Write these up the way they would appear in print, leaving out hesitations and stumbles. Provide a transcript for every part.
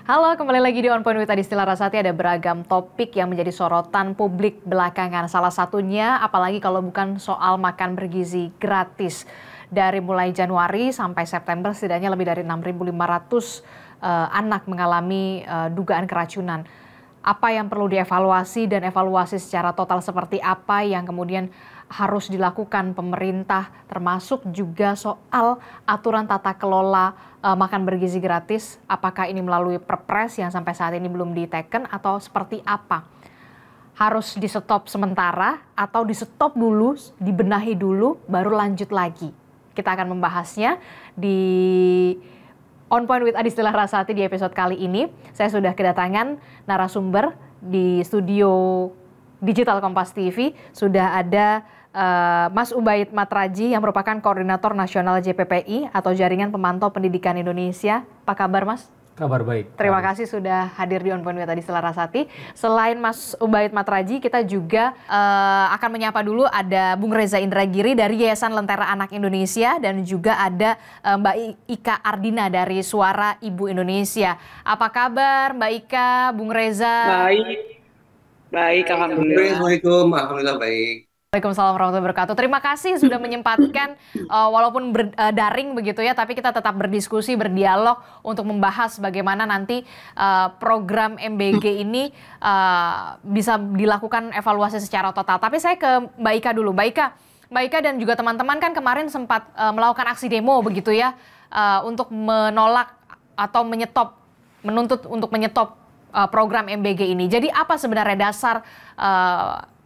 Halo, kembali lagi di On Point with Adistila Rasati. Ada beragam topik yang menjadi sorotan publik belakangan. Salah satunya, apalagi kalau bukan soal makan bergizi gratis. Dari mulai Januari sampai September, setidaknya lebih dari 6.500 anak mengalami dugaan keracunan. Apa yang perlu dievaluasi dan evaluasi secara total seperti apa yang kemudian harus dilakukan pemerintah, termasuk juga soal aturan tata kelola makan bergizi gratis, apakah ini melalui perpres yang sampai saat ini belum diteken atau seperti apa? Harus di stop sementara atau di stop dulu, dibenahi dulu, baru lanjut lagi. Kita akan membahasnya di On Point with Adistila Rasati di episode kali ini. Saya sudah kedatangan narasumber di studio Digital Kompas TV. Sudah ada Mas Ubaid Matraji yang merupakan Koordinator Nasional JPPI atau Jaringan Pemantau Pendidikan Indonesia. Apa kabar, Mas? Kabar baik. Terima kasih sudah hadir di On Point with Adistila Rasati. Selain Mas Ubaid Matraji, kita juga akan menyapa dulu ada Bung Reza Indragiri dari Yayasan Lentera Anak Indonesia dan juga ada Mbak Ika Ardina dari Suara Ibu Indonesia. Apa kabar Mbak Ika, Bung Reza? Baik, alhamdulillah. Assalamualaikum, alhamdulillah baik. Waalaikumsalam warahmatullahi wabarakatuh. Terima kasih sudah menyempatkan walaupun daring begitu ya, tapi kita tetap berdiskusi, berdialog untuk membahas bagaimana nanti program MBG ini bisa dilakukan evaluasi secara total. Tapi saya ke Mbak Ika dulu. Mbak Ika dan juga teman-teman kan kemarin sempat melakukan aksi demo begitu ya, untuk menolak atau menuntut untuk menyetop program MBG ini. Jadi apa sebenarnya dasar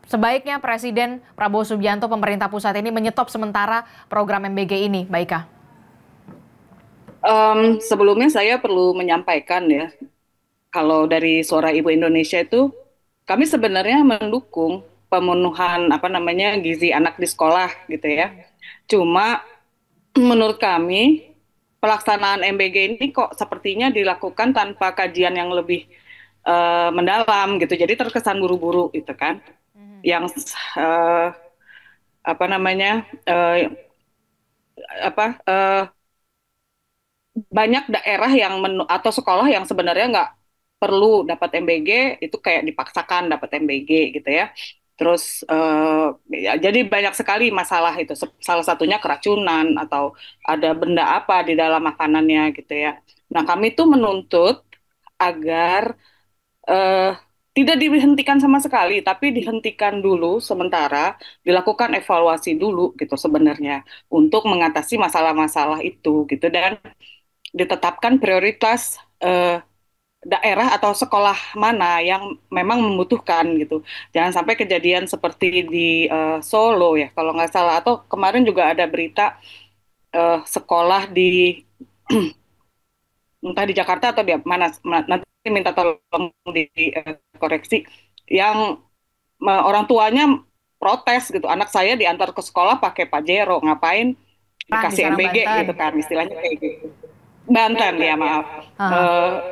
sebaiknya Presiden Prabowo Subianto, pemerintah pusat ini menyetop sementara program MBG ini, Mbak Ika? Sebelumnya saya perlu menyampaikan ya, kalau dari Suara Ibu Indonesia itu, kami sebenarnya mendukung pemenuhan gizi anak di sekolah gitu ya. Cuma menurut kami pelaksanaan MBG ini kok sepertinya dilakukan tanpa kajian yang lebih mendalam gitu. Jadi terkesan buru-buru gitu kan. Yang banyak daerah yang atau sekolah yang sebenarnya nggak perlu dapat MBG itu kayak dipaksakan dapat MBG gitu ya. Terus ya, jadi banyak sekali masalah itu. Salah satunya keracunan atau ada benda apa di dalam makanannya gitu ya. Nah, kami tuh menuntut agar tidak dihentikan sama sekali, tapi dihentikan dulu sementara, dilakukan evaluasi dulu gitu sebenarnya untuk mengatasi masalah-masalah itu gitu, dan ditetapkan prioritas daerah atau sekolah mana yang memang membutuhkan gitu. Jangan sampai kejadian seperti di Solo ya kalau nggak salah, atau kemarin juga ada berita sekolah di entah di Jakarta atau di mana, nanti minta tolong dikoreksi, yang orang tuanya protes gitu, anak saya diantar ke sekolah pakai Pajero, ngapain dikasih MBG Banten gitu kan, istilahnya kayak gitu. Banten ya, maaf.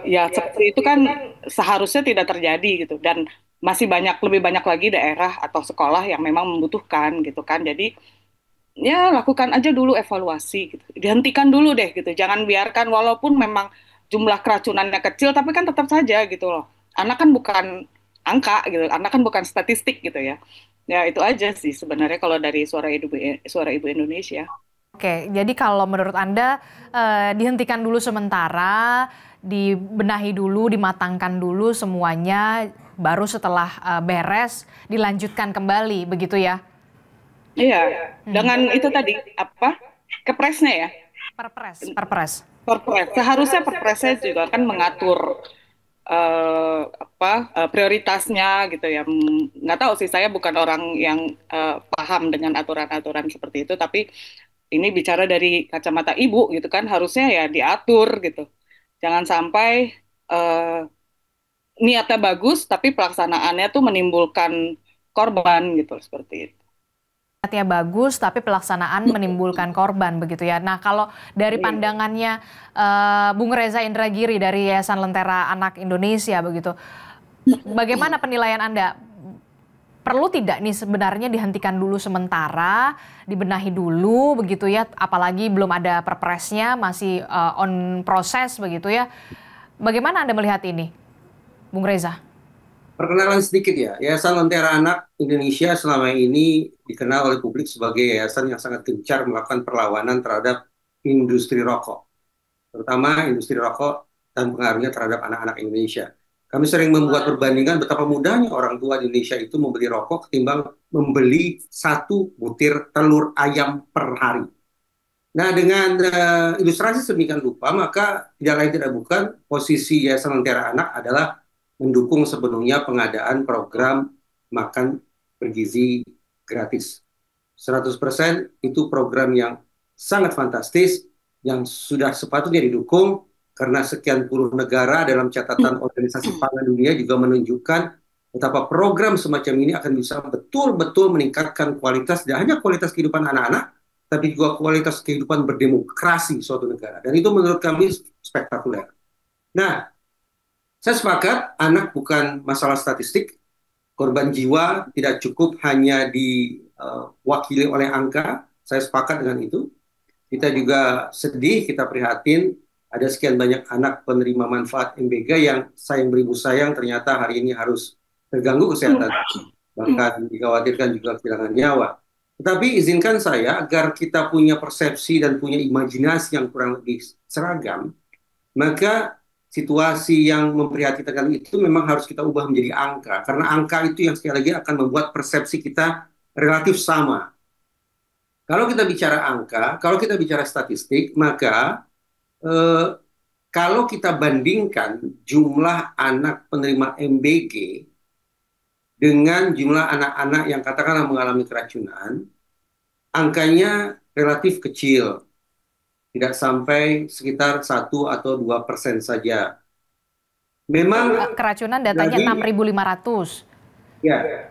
Ya seperti itu kan seharusnya tidak terjadi gitu, dan masih lebih banyak lagi daerah atau sekolah yang memang membutuhkan gitu kan. Jadi ya lakukan aja dulu evaluasi gitu. Dihentikan dulu deh gitu. Jangan biarkan, walaupun memang jumlah keracunannya kecil, tapi kan tetap saja gitu loh. Anak kan bukan angka gitu. Anak kan bukan statistik gitu ya. Ya itu aja sih sebenarnya kalau dari Suara Ibu Indonesia. Oke, jadi kalau menurut Anda dihentikan dulu sementara, dibenahi dulu, dimatangkan dulu semuanya, baru setelah beres dilanjutkan kembali begitu ya? Iya, dengan itu tadi kepresnya ya. Perpres. Seharusnya perpresnya juga kan mengatur prioritasnya gitu ya. Nggak tahu sih, saya bukan orang yang paham dengan aturan-aturan seperti itu, tapi ini bicara dari kacamata ibu gitu kan, harusnya ya diatur gitu. Jangan sampai niatnya bagus tapi pelaksanaannya tuh menimbulkan korban gitu, seperti itu. Niatnya bagus, tapi pelaksanaan menimbulkan korban begitu ya. Nah, kalau dari pandangannya Bung Reza Indragiri dari Yayasan Lentera Anak Indonesia begitu, bagaimana penilaian Anda? Perlu tidak nih sebenarnya dihentikan dulu sementara, dibenahi dulu begitu ya, apalagi belum ada perpresnya, masih on proses begitu ya. Bagaimana Anda melihat ini, Bung Reza? Perkenalan sedikit ya, Yayasan Lentera Anak Indonesia selama ini dikenal oleh publik sebagai yayasan yang sangat gencar melakukan perlawanan terhadap industri rokok, terutama industri rokok dan pengaruhnya terhadap anak-anak Indonesia. Kami sering membuat perbandingan betapa mudahnya orang tua di Indonesia itu membeli rokok ketimbang membeli satu butir telur ayam per hari. Nah, dengan ilustrasi sedemikian rupa, maka tidak lain tidak bukan posisi Yayasan Lentera Anak adalah mendukung sepenuhnya pengadaan program makan bergizi gratis. 100% itu program yang sangat fantastis, yang sudah sepatutnya didukung, karena sekian puluh negara dalam catatan Organisasi Pangan Dunia juga menunjukkan betapa program semacam ini akan bisa betul-betul meningkatkan kualitas, tidak hanya kualitas kehidupan anak-anak, tapi juga kualitas kehidupan berdemokrasi suatu negara. Dan itu menurut kami spektakuler. Nah, saya sepakat anak bukan masalah statistik, korban jiwa tidak cukup hanya diwakili oleh angka, saya sepakat dengan itu. Kita juga sedih, kita prihatin, ada sekian banyak anak penerima manfaat MBG yang sayang beribu sayang ternyata hari ini harus terganggu kesehatan, bahkan dikhawatirkan juga kehilangan nyawa. Tetapi izinkan saya agar kita punya persepsi dan punya imajinasi yang kurang lebih seragam, maka situasi yang memprihatinkan itu memang harus kita ubah menjadi angka. Karena angka itu yang sekali lagi akan membuat persepsi kita relatif sama. Kalau kita bicara angka, kalau kita bicara statistik, maka kalau kita bandingkan jumlah anak penerima MBG dengan jumlah anak-anak yang katakanlah mengalami keracunan, angkanya relatif kecil, tidak sampai sekitar 1 atau 2% saja. Memang keracunan datanya 6.500. Ya,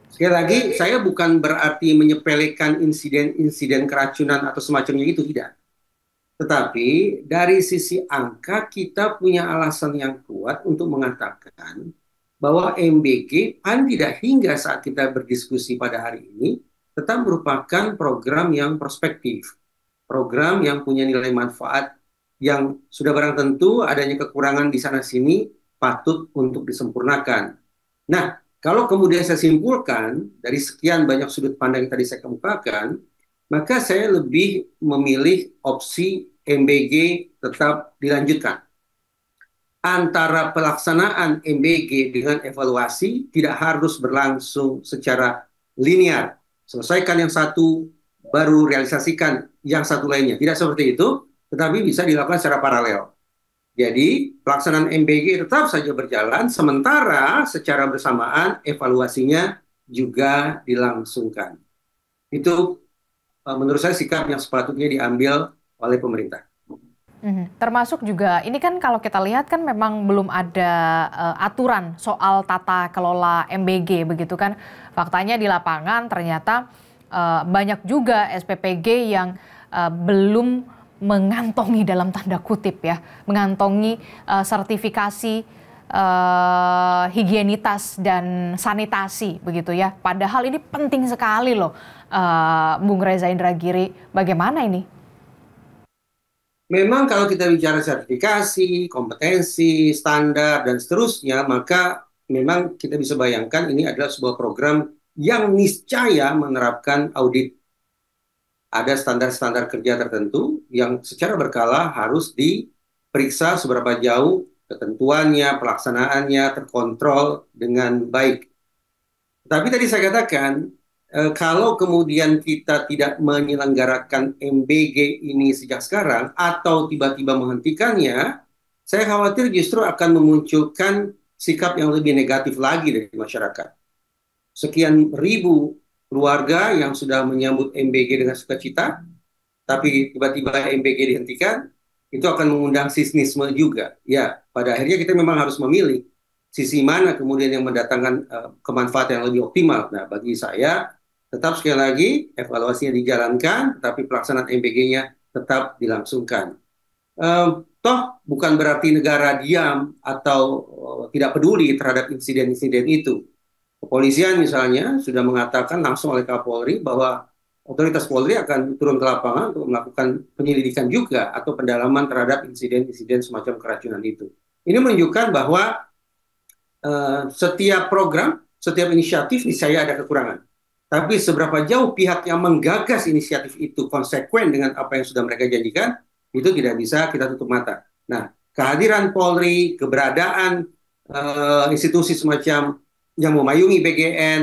sekali lagi saya bukan berarti menyepelekan insiden-insiden keracunan atau semacamnya itu, tidak. Tetapi dari sisi angka kita punya alasan yang kuat untuk mengatakan bahwa MBG paling tidak hingga saat kita berdiskusi pada hari ini tetap merupakan program yang prospektif, program yang punya nilai manfaat yang sudah barang tentu adanya kekurangan di sana-sini patut untuk disempurnakan. Nah, kalau kemudian saya simpulkan dari sekian banyak sudut pandang yang tadi saya kemukakan, maka saya lebih memilih opsi MBG tetap dilanjutkan. Antara pelaksanaan MBG dengan evaluasi tidak harus berlangsung secara linear. Selesaikan yang satu, baru realisasikan yang satu lainnya. Tidak seperti itu, tetapi bisa dilakukan secara paralel. Jadi, pelaksanaan MBG tetap saja berjalan, sementara secara bersamaan evaluasinya juga dilangsungkan. Itu menurut saya sikap yang sepatutnya diambil oleh pemerintah. Termasuk juga, ini kan kalau kita lihat kan memang belum ada aturan soal tata kelola MBG begitu kan. Faktanya di lapangan ternyata banyak juga SPPG yang belum mengantongi dalam tanda kutip ya, mengantongi sertifikasi higienitas dan sanitasi begitu ya. Padahal ini penting sekali loh, Bung Reza Indragiri. Bagaimana ini? Memang kalau kita bicara sertifikasi, kompetensi, standar, dan seterusnya, maka memang kita bisa bayangkan ini adalah sebuah program yang niscaya menerapkan audit. Ada standar-standar kerja tertentu yang secara berkala harus diperiksa seberapa jauh ketentuannya, pelaksanaannya, terkontrol dengan baik. Tapi tadi saya katakan, kalau kemudian kita tidak menyelenggarakan MBG ini sejak sekarang atau tiba-tiba menghentikannya, saya khawatir justru akan memunculkan sikap yang lebih negatif lagi dari masyarakat. Sekian ribu keluarga yang sudah menyambut MBG dengan sukacita, tapi tiba-tiba MBG dihentikan, itu akan mengundang sinisme juga. Ya, pada akhirnya kita memang harus memilih sisi mana kemudian yang mendatangkan kemanfaatan yang lebih optimal. Nah, bagi saya, tetap sekali lagi evaluasinya dijalankan, tapi pelaksanaan MBG-nya tetap dilangsungkan. Toh bukan berarti negara diam atau tidak peduli terhadap insiden-insiden itu. Kepolisian misalnya sudah mengatakan langsung oleh Kapolri bahwa otoritas Polri akan turun ke lapangan untuk melakukan penyelidikan juga atau pendalaman terhadap insiden-insiden semacam keracunan itu. Ini menunjukkan bahwa setiap program, setiap inisiatif niscaya ada kekurangan. Tapi seberapa jauh pihak yang menggagas inisiatif itu konsekuen dengan apa yang sudah mereka janjikan, itu tidak bisa kita tutup mata. Nah, kehadiran Polri, keberadaan institusi semacam yang memayungi BGN,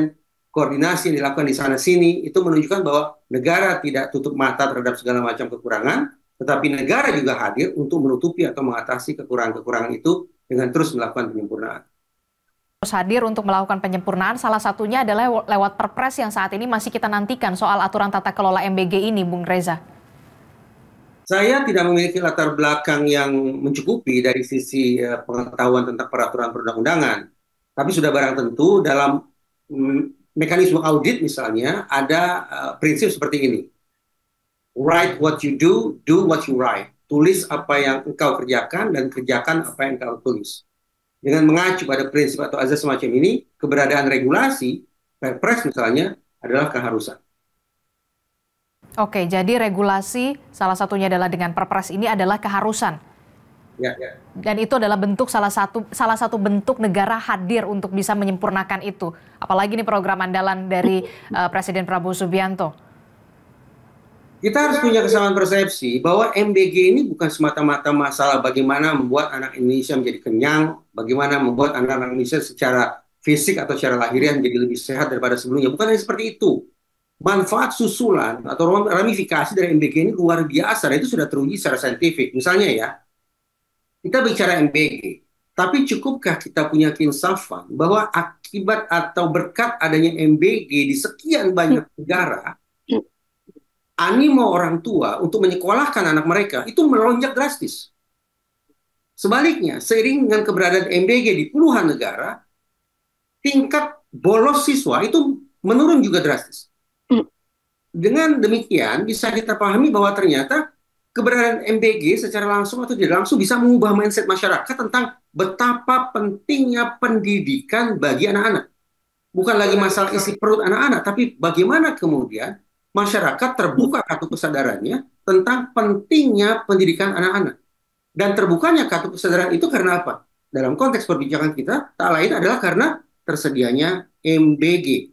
koordinasi yang dilakukan di sana sini, itu menunjukkan bahwa negara tidak tutup mata terhadap segala macam kekurangan, tetapi negara juga hadir untuk menutupi atau mengatasi kekurangan-kekurangan itu dengan terus melakukan penyempurnaan. Terus hadir untuk melakukan penyempurnaan, salah satunya adalah lewat Perpres yang saat ini masih kita nantikan soal aturan tata kelola MBG ini, Bung Reza. Saya tidak memiliki latar belakang yang mencukupi dari sisi pengetahuan tentang peraturan perundang-undangan. Tapi sudah barang tentu dalam mekanisme audit misalnya ada prinsip seperti ini. Write what you do what you write. Tulis apa yang engkau kerjakan dan kerjakan apa yang engkau tulis. Dengan mengacu pada prinsip atau azas semacam ini, keberadaan regulasi, Perpres misalnya, adalah keharusan. Oke, jadi regulasi salah satunya adalah dengan Perpres ini adalah keharusan. Ya, ya. Dan itu adalah bentuk salah satu bentuk negara hadir untuk bisa menyempurnakan itu. Apalagi ini program andalan dari Presiden Prabowo Subianto. Kita harus punya kesamaan persepsi bahwa MBG ini bukan semata-mata masalah bagaimana membuat anak Indonesia menjadi kenyang, bagaimana membuat anak-anak Indonesia secara fisik atau secara lahiriah menjadi lebih sehat daripada sebelumnya. Bukan hanya seperti itu. Manfaat susulan atau ramifikasi dari MBG ini luar biasa, dan itu sudah teruji secara saintifik. Misalnya ya, kita bicara MBG, tapi cukupkah kita punya keinsafan bahwa akibat atau berkat adanya MBG di sekian banyak negara, animo orang tua untuk menyekolahkan anak mereka itu melonjak drastis. Sebaliknya, seiring dengan keberadaan MBG di puluhan negara, tingkat bolos siswa itu menurun juga drastis. Dengan demikian, bisa kita pahami bahwa ternyata keberadaan MBG secara langsung atau tidak langsung bisa mengubah mindset masyarakat tentang betapa pentingnya pendidikan bagi anak-anak. Bukan lagi masalah isi perut anak-anak, tapi bagaimana kemudian masyarakat terbuka kartu kesadarannya tentang pentingnya pendidikan anak-anak. Dan terbukanya kartu kesadaran itu karena apa? Dalam konteks perbincangan kita, tak lain adalah karena tersedianya MBG.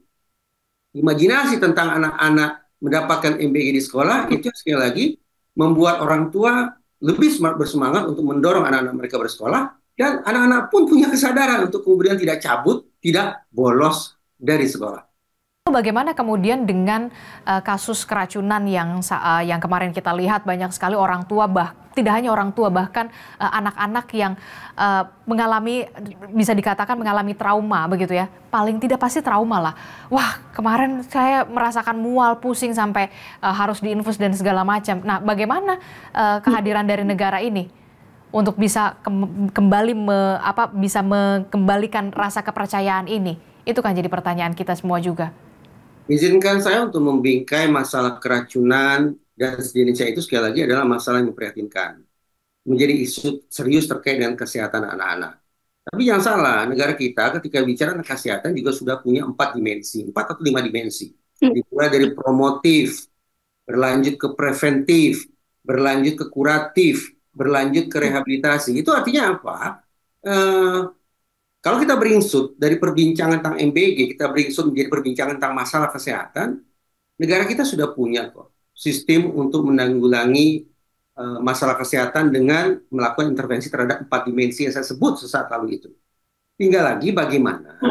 Imajinasi tentang anak-anak mendapatkan MBG di sekolah, itu sekali lagi membuat orang tua lebih bersemangat untuk mendorong anak-anak mereka bersekolah, dan anak-anak pun punya kesadaran untuk kemudian tidak cabut, tidak bolos dari sekolah. Bagaimana kemudian dengan kasus keracunan yang kemarin kita lihat banyak sekali orang tua, tidak hanya orang tua, bahkan anak-anak yang mengalami, bisa dikatakan mengalami trauma begitu ya. Paling tidak pasti trauma lah. Wah, kemarin saya merasakan mual, pusing sampai harus diinfus dan segala macam. Nah, bagaimana kehadiran dari negara ini untuk bisa kembali bisa mengembalikan rasa kepercayaan ini? Itu kan jadi pertanyaan kita semua juga. Izinkan saya untuk membingkai masalah keracunan dan sejenisnya itu sekali lagi adalah masalah yang memprihatinkan. Menjadi isu serius terkait dengan kesehatan anak-anak. Tapi jangan salah, negara kita ketika bicara tentang kesehatan juga sudah punya 4 dimensi, 4 atau 5 dimensi. Dimulai dari promotif, berlanjut ke preventif, berlanjut ke kuratif, berlanjut ke rehabilitasi. Itu artinya apa? Kalau kita beringsut dari perbincangan tentang MBG, kita beringsut menjadi perbincangan tentang masalah kesehatan, negara kita sudah punya kok sistem untuk menanggulangi masalah kesehatan dengan melakukan intervensi terhadap 4 dimensi yang saya sebut sesaat lalu itu. Tinggal lagi bagaimana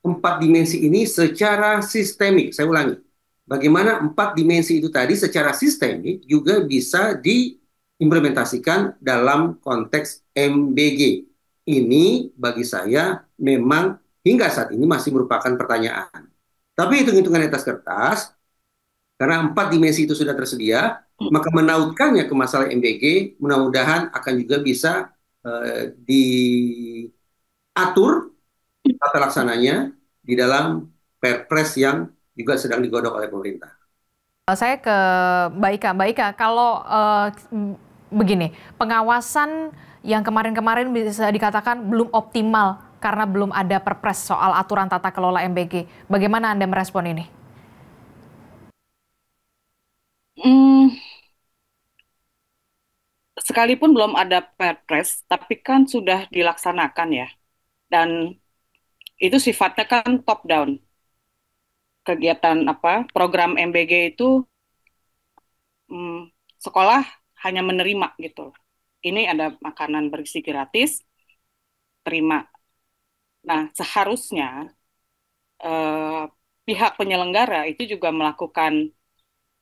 4 dimensi ini secara sistemik, saya ulangi, bagaimana 4 dimensi itu tadi secara sistemik juga bisa diimplementasikan dalam konteks MBG. Ini bagi saya memang hingga saat ini masih merupakan pertanyaan. Tapi hitung-hitungan di atas kertas, karena 4 dimensi itu sudah tersedia, maka menautkannya ke masalah MBG, mudah-mudahan akan juga bisa diatur tata laksananya di dalam Perpres yang juga sedang digodok oleh pemerintah. Saya ke Mbak Ika. Mbak Ika, kalau begini, pengawasan yang kemarin-kemarin bisa dikatakan belum optimal karena belum ada Perpres soal aturan tata kelola MBG. Bagaimana Anda merespon ini? sekalipun belum ada Perpres, tapi kan sudah dilaksanakan ya. Dan itu sifatnya kan top down. Kegiatan apa? Program MBG itu sekolah hanya menerima gitu. Ini ada makanan bergizi gratis, terima. Nah, seharusnya eh, pihak penyelenggara itu juga melakukan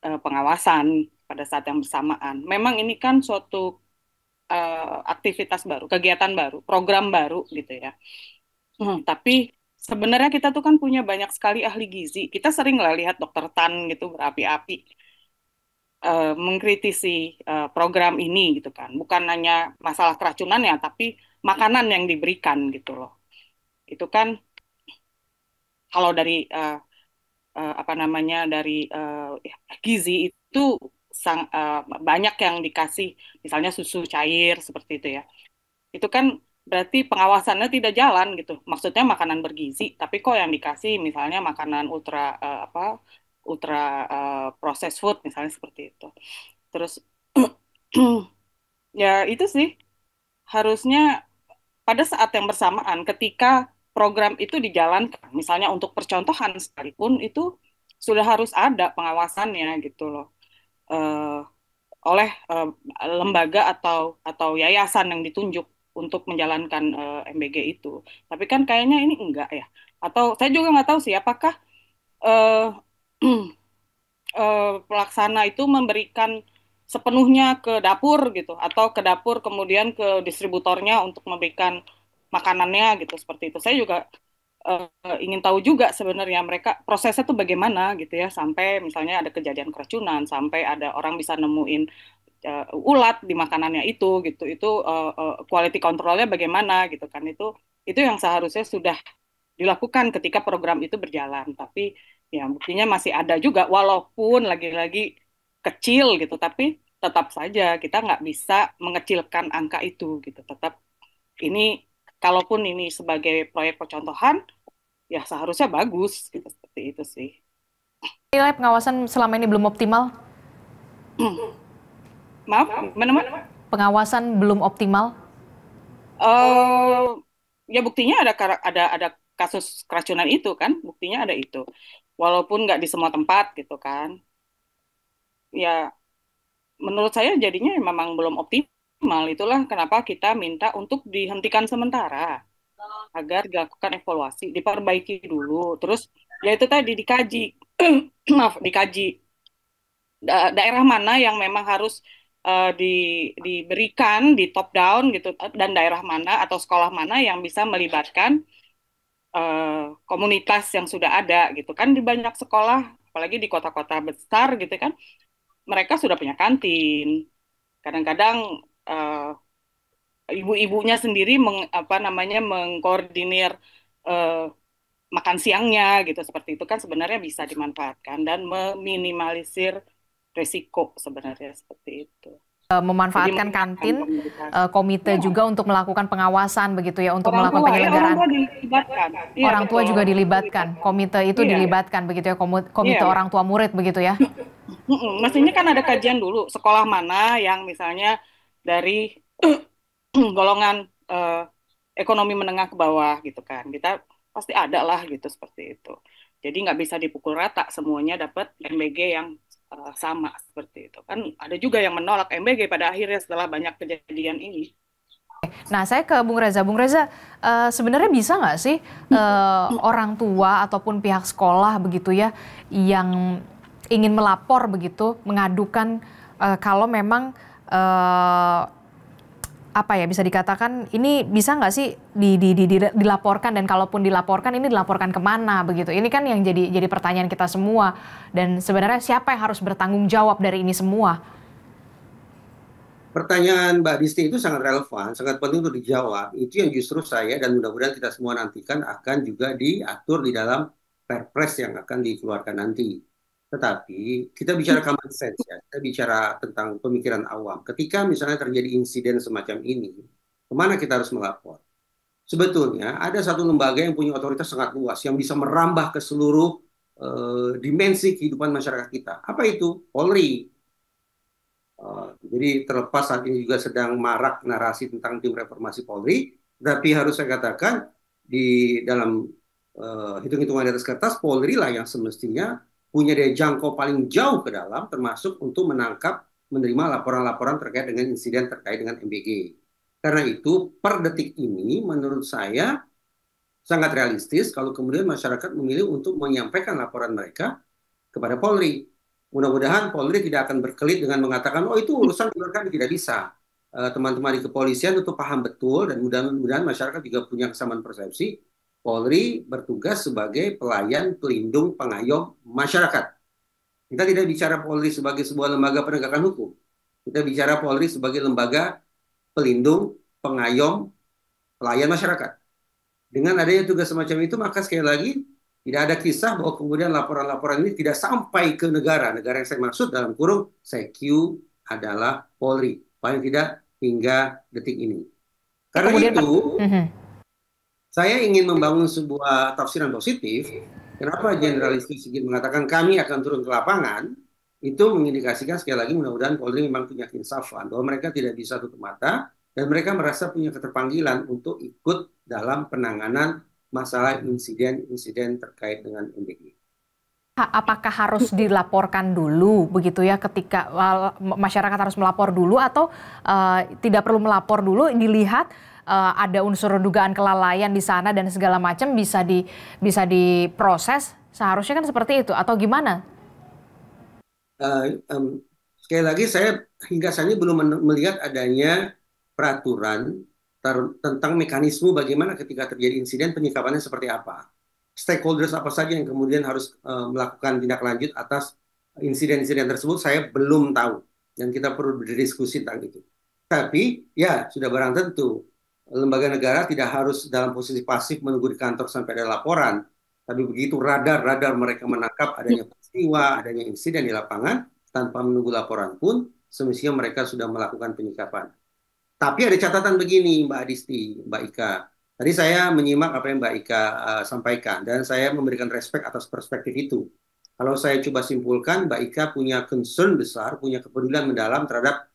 pengawasan pada saat yang bersamaan. Memang ini kan suatu aktivitas baru, kegiatan baru, program baru gitu ya. Tapi sebenarnya kita tuh kan punya banyak sekali ahli gizi. Kita sering lah lihat dokter Tan gitu berapi-api mengkritisi program ini gitu kan. Bukan hanya masalah keracunan ya, tapi makanan yang diberikan gitu loh. Itu kan kalau dari apa namanya dari gizi itu banyak yang dikasih, misalnya susu cair seperti itu ya. Itu kan berarti pengawasannya tidak jalan gitu. Maksudnya makanan bergizi, tapi kok yang dikasih misalnya makanan ultra processed food misalnya seperti itu. Terus ya itu sih harusnya pada saat yang bersamaan ketika program itu dijalankan, misalnya untuk percontohan sekalipun itu sudah harus ada pengawasannya gitu loh. Eh, oleh lembaga atau yayasan yang ditunjuk untuk menjalankan MBG itu. Tapi kan kayaknya ini enggak ya. Atau saya juga nggak tahu sih apakah eh, pelaksana itu memberikan sepenuhnya ke dapur gitu atau ke dapur kemudian ke distributornya untuk memberikan makanannya gitu seperti itu. Saya juga ingin tahu juga sebenarnya mereka prosesnya tuh bagaimana gitu ya sampai misalnya ada kejadian keracunan sampai ada orang bisa nemuin ulat di makanannya itu gitu itu quality controlnya bagaimana gitu kan itu yang seharusnya sudah dilakukan ketika program itu berjalan tapi ya buktinya masih ada juga walaupun lagi-lagi kecil gitu tapi tetap saja kita nggak bisa mengecilkan angka itu gitu tetap ini kalaupun ini sebagai proyek percontohan ya seharusnya bagus gitu seperti itu sih. Nilai pengawasan selama ini belum optimal? Maaf, mana? Pengawasan belum optimal? Ya buktinya ada kasus keracunan itu kan, buktinya ada itu. Walaupun nggak di semua tempat gitu kan. Ya menurut saya jadinya memang belum optimal. Itulah kenapa kita minta untuk dihentikan sementara agar dilakukan evaluasi, diperbaiki dulu. Terus ya itu tadi dikaji, maaf dikaji daerah mana yang memang harus diberikan di top down gitu dan daerah mana atau sekolah mana yang bisa melibatkan komunitas yang sudah ada gitu kan di banyak sekolah apalagi di kota-kota besar gitu kan mereka sudah punya kantin kadang-kadang ibu-ibunya sendiri mengkoordinir eh, makan siangnya gitu seperti itu kan sebenarnya bisa dimanfaatkan dan meminimalisir resiko sebenarnya seperti itu. Jadi Memanfaatkan mengingatkan kantin, komunitas. komite Ya, juga untuk melakukan pengawasan begitu ya, untuk orang melakukan tua ya penyelenggaraan. orang tua dilibatkan. Iya Orang tua betul, juga orang tua dilibatkan, dilibatkan. komite itu Iya, dilibatkan begitu ya, komite iya. orang tua murid begitu ya. Mestinya kan ada kajian dulu sekolah mana yang misalnya dari golongan ekonomi menengah ke bawah gitu kan. Kita pasti ada lah gitu seperti itu. Jadi nggak bisa dipukul rata semuanya dapat MBG yang sama seperti itu. Kan ada juga yang menolak MBG pada akhirnya setelah banyak kejadian ini. Nah, saya ke Bung Reza. Bung Reza, sebenarnya bisa nggak sih orang tua ataupun pihak sekolah begitu ya yang ingin melapor begitu, mengadukan kalau memang apa ya bisa dikatakan ini bisa nggak sih dilaporkan dan kalaupun dilaporkan ini dilaporkan kemana begitu? Ini kan yang jadi pertanyaan kita semua dan sebenarnya siapa yang harus bertanggung jawab dari ini semua? Pertanyaan Mbak Disti itu sangat relevan, sangat penting untuk dijawab. Itu yang justru saya dan mudah-mudahan kita semua nantikan akan juga diatur di dalam Perpres yang akan dikeluarkan nanti. Tetapi kita bicara common sense ya, kita bicara tentang pemikiran awam. Ketika misalnya terjadi insiden semacam ini, kemana kita harus melapor? Sebetulnya ada satu lembaga yang punya otoritas sangat luas, yang bisa merambah ke seluruh dimensi kehidupan masyarakat kita. Apa itu? Polri. Jadi terlepas saat ini juga sedang marak narasi tentang tim reformasi Polri, tapi harus saya katakan di dalam hitung-hitungan di atas kertas, Polri lah yang semestinya punya daya jangkau paling jauh ke dalam, termasuk untuk menangkap, menerima laporan-laporan terkait dengan insiden terkait dengan MBG. Karena itu, per detik ini menurut saya sangat realistis kalau kemudian masyarakat memilih untuk menyampaikan laporan mereka kepada Polri. Mudah-mudahan Polri tidak akan berkelit dengan mengatakan, oh itu urusan kami, tidak bisa. Teman-teman di kepolisian itu paham betul, dan mudah-mudahan masyarakat juga punya kesamaan persepsi. Polri bertugas sebagai pelayan, pelindung, pengayom masyarakat. Kita tidak bicara Polri sebagai sebuah lembaga penegakan hukum. Kita bicara Polri sebagai lembaga pelindung, pengayom, pelayan masyarakat. Dengan adanya tugas semacam itu, maka sekali lagi tidak ada kisah bahwa kemudian laporan-laporan ini tidak sampai ke negara. Negara yang saya maksud dalam kurung CQ adalah Polri. Paling tidak hingga detik ini. Karena Kemudian, itu, saya ingin membangun sebuah tafsiran positif. Kenapa Jenderal Listio Sigit mengatakan kami akan turun ke lapangan? Itu mengindikasikan sekali lagi mudah-mudahan Polri memang punya keinsafan bahwa mereka tidak bisa tutup mata dan mereka merasa punya keterpanggilan untuk ikut dalam penanganan masalah insiden-insiden terkait dengan MBG. Apakah harus dilaporkan dulu begitu ya, ketika masyarakat harus melapor dulu, atau tidak perlu melapor dulu, dilihat ada unsur dugaan kelalaian di sana dan segala macam bisa diproses? Seharusnya kan seperti itu, atau gimana? Sekali lagi saya hingga saat ini belum melihat adanya peraturan tentang mekanisme bagaimana ketika terjadi insiden penyikapannya seperti apa. Stakeholders apa saja yang kemudian harus melakukan tindak lanjut atas insiden-insiden tersebut saya belum tahu, dan kita perlu berdiskusi tentang itu. Tapi ya sudah barang tentu lembaga negara tidak harus dalam posisi pasif menunggu di kantor sampai ada laporan, tapi begitu radar mereka menangkap adanya peristiwa, adanya insiden di lapangan, tanpa menunggu laporan pun semestinya mereka sudah melakukan penyikapan. Tapi ada catatan begini, Mbak Adisti, Mbak Ika. Tadi saya menyimak apa yang Mbak Ika sampaikan, dan saya memberikan respek atas perspektif itu. Kalau saya coba simpulkan, Mbak Ika punya concern besar, punya kepedulian mendalam terhadap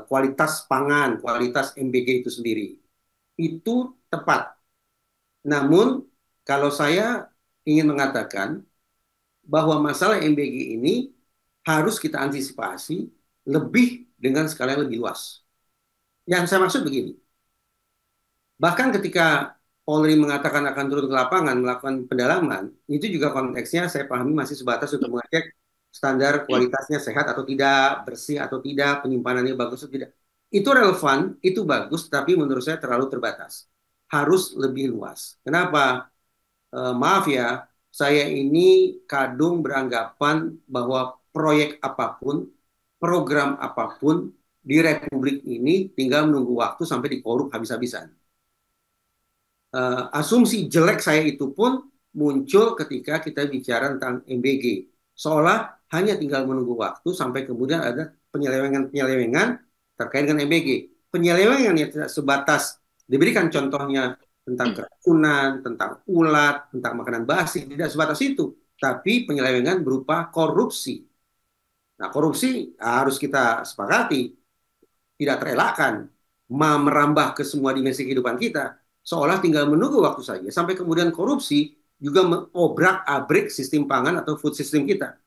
kualitas pangan, kualitas MBG itu sendiri. Itu tepat. Namun, kalau saya ingin mengatakan bahwa masalah MBG ini harus kita antisipasi lebih dengan skala yang lebih luas. Yang saya maksud begini, bahkan ketika Polri mengatakan akan turun ke lapangan melakukan pendalaman, itu juga konteksnya saya pahami masih sebatas untuk mengecek standar kualitasnya sehat atau tidak, bersih atau tidak, penyimpanannya bagus atau tidak. Itu relevan, itu bagus, tapi menurut saya terlalu terbatas. Harus lebih luas. Kenapa? Maaf ya, saya ini kadung beranggapan bahwa proyek apapun, program apapun di Republik ini tinggal menunggu waktu sampai dikorup habis-habisan. Asumsi jelek saya itu pun muncul ketika kita bicara tentang MBG. Seolah hanya tinggal menunggu waktu sampai kemudian ada penyelewengan-penyelewengan terkait dengan MBG. Penyelewengan yang tidak sebatas diberikan contohnya tentang keracunan, tentang ulat, tentang makanan basi, tidak sebatas itu. Tapi penyelewengan berupa korupsi. Nah, korupsi harus kita sepakati tidak terelakkan, merambah ke semua dimensi kehidupan kita, seolah tinggal menunggu waktu saja, sampai kemudian korupsi juga mengobrak-abrik sistem pangan atau food system kita.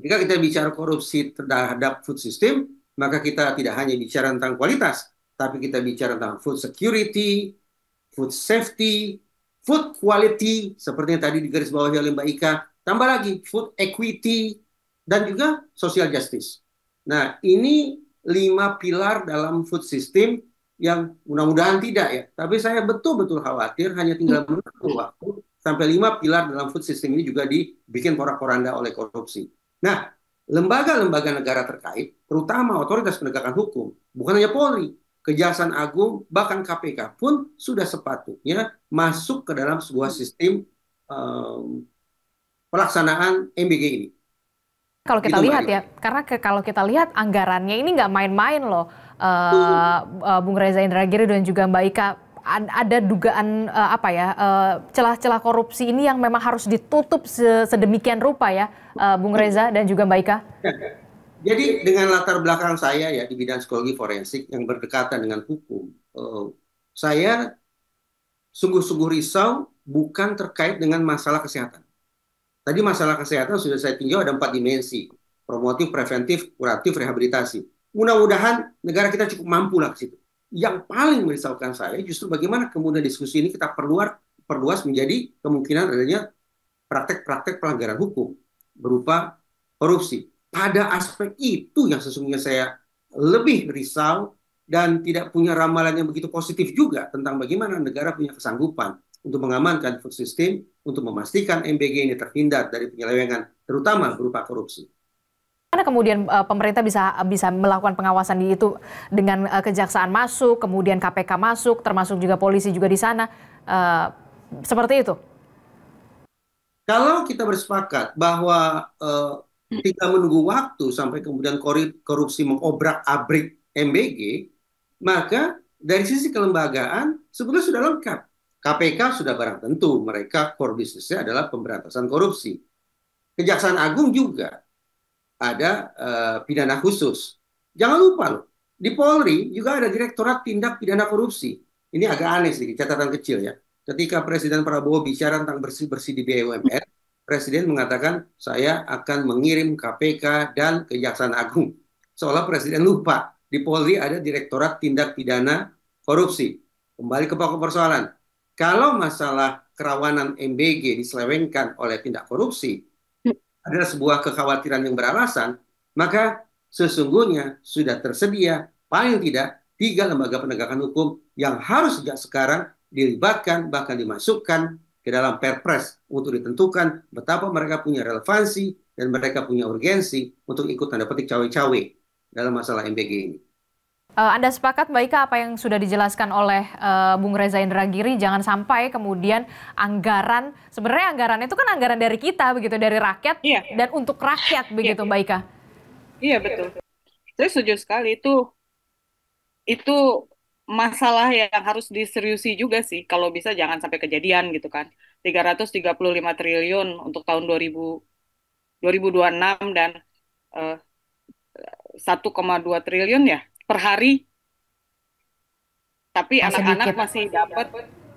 Ketika kita bicara korupsi terhadap food system, maka kita tidak hanya bicara tentang kualitas, tapi kita bicara tentang food security, food safety, food quality, seperti yang tadi digarisbawahi oleh Mbak Ika, tambah lagi food equity, dan juga social justice. Nah, ini 5 pilar dalam food system yang mudah-mudahan tidak ya. Tapi saya betul-betul khawatir hanya tinggal menunggu waktu sampai 5 pilar dalam food system ini juga dibikin porak-poranda oleh korupsi. Nah, lembaga-lembaga negara terkait, terutama otoritas penegakan hukum, bukan hanya Polri, Kejaksaan Agung, bahkan KPK pun sudah sepatutnya masuk ke dalam sebuah sistem pelaksanaan MBG ini. Kalau kita lihat ya, karena kalau kita lihat anggarannya ini nggak main-main loh, Bung Reza Indragiri dan juga Mbak Ika. Ada dugaan celah-celah korupsi ini yang memang harus ditutup sedemikian rupa ya, Bung Reza dan juga Mbak Ika. Jadi dengan latar belakang saya ya di bidang psikologi forensik yang berdekatan dengan hukum, saya sungguh-sungguh risau bukan terkait dengan masalah kesehatan. Tadi masalah kesehatan sudah saya tinjau ada 4 dimensi: promotif, preventif, kuratif, rehabilitasi. Mudah-mudahan negara kita cukup mampu lah ke situ. Yang paling merisaukan saya justru bagaimana kemudian diskusi ini kita perluas menjadi kemungkinan adanya praktek-praktek pelanggaran hukum berupa korupsi. Pada aspek itu yang sesungguhnya saya lebih risau dan tidak punya ramalan yang begitu positif juga tentang bagaimana negara punya kesanggupan untuk mengamankan food system, untuk memastikan MBG ini terhindar dari penyelewengan, terutama berupa korupsi. Karena kemudian pemerintah bisa bisa melakukan pengawasan di itu dengan kejaksaan masuk, kemudian KPK masuk, termasuk juga polisi juga di sana, seperti itu. Kalau kita bersepakat bahwa tidak menunggu waktu sampai kemudian korupsi mengobrak-abrik MBG, maka dari sisi kelembagaan sebetulnya sudah lengkap. KPK sudah barang tentu mereka core bisnisnya adalah pemberantasan korupsi. Kejaksaan Agung juga ada pidana khusus. Jangan lupa loh, di Polri juga ada Direktorat Tindak Pidana Korupsi. Ini agak aneh sedikit, catatan kecil ya. Ketika Presiden Prabowo bicara tentang bersih-bersih di BUMN, Presiden mengatakan saya akan mengirim KPK dan Kejaksaan Agung. Seolah Presiden lupa, di Polri ada Direktorat Tindak Pidana Korupsi. Kembali ke pokok persoalan. Kalau masalah kerawanan MBG diselewengkan oleh tindak korupsi, adalah sebuah kekhawatiran yang beralasan, maka sesungguhnya sudah tersedia paling tidak 3 lembaga penegakan hukum yang harus sejak sekarang dilibatkan, bahkan dimasukkan ke dalam Perpres untuk ditentukan betapa mereka punya relevansi dan mereka punya urgensi untuk ikut tanda petik cawe-cawe dalam masalah MBG ini. Anda sepakat Mbak Ika apa yang sudah dijelaskan oleh Bung Reza Indragiri, jangan sampai kemudian sebenarnya anggaran itu kan anggaran dari kita begitu, dari rakyat dan untuk rakyat begitu Mbak Ika. Iya betul. Saya setuju sekali itu masalah yang harus diseriusi juga sih. Kalau bisa jangan sampai kejadian gitu kan. 335 triliun untuk tahun 2026 dan 1,2 triliun ya per hari. Tapi anak-anak masih dapat.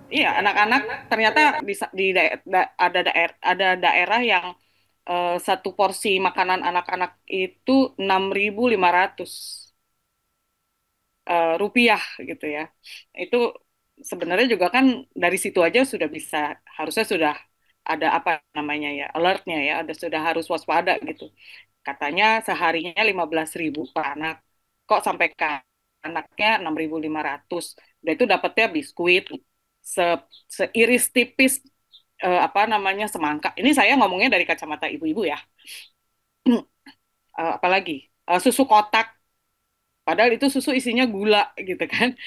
Iya, anak-anak ternyata ada daerah yang satu porsi makanan anak-anak itu 6.500 rupiah gitu ya. Itu sebenarnya juga kan dari situ aja sudah bisa, harusnya sudah ada apa namanya ya, alertnya ya, sudah harus waspada gitu. Katanya seharinya 15.000 per anak. Kok sampai ke anaknya 6.500. Udah itu dapatnya biskuit se seiris tipis apa namanya semangka. Ini saya ngomongnya dari kacamata ibu-ibu ya. Apalagi susu kotak. Padahal itu susu isinya gula gitu kan.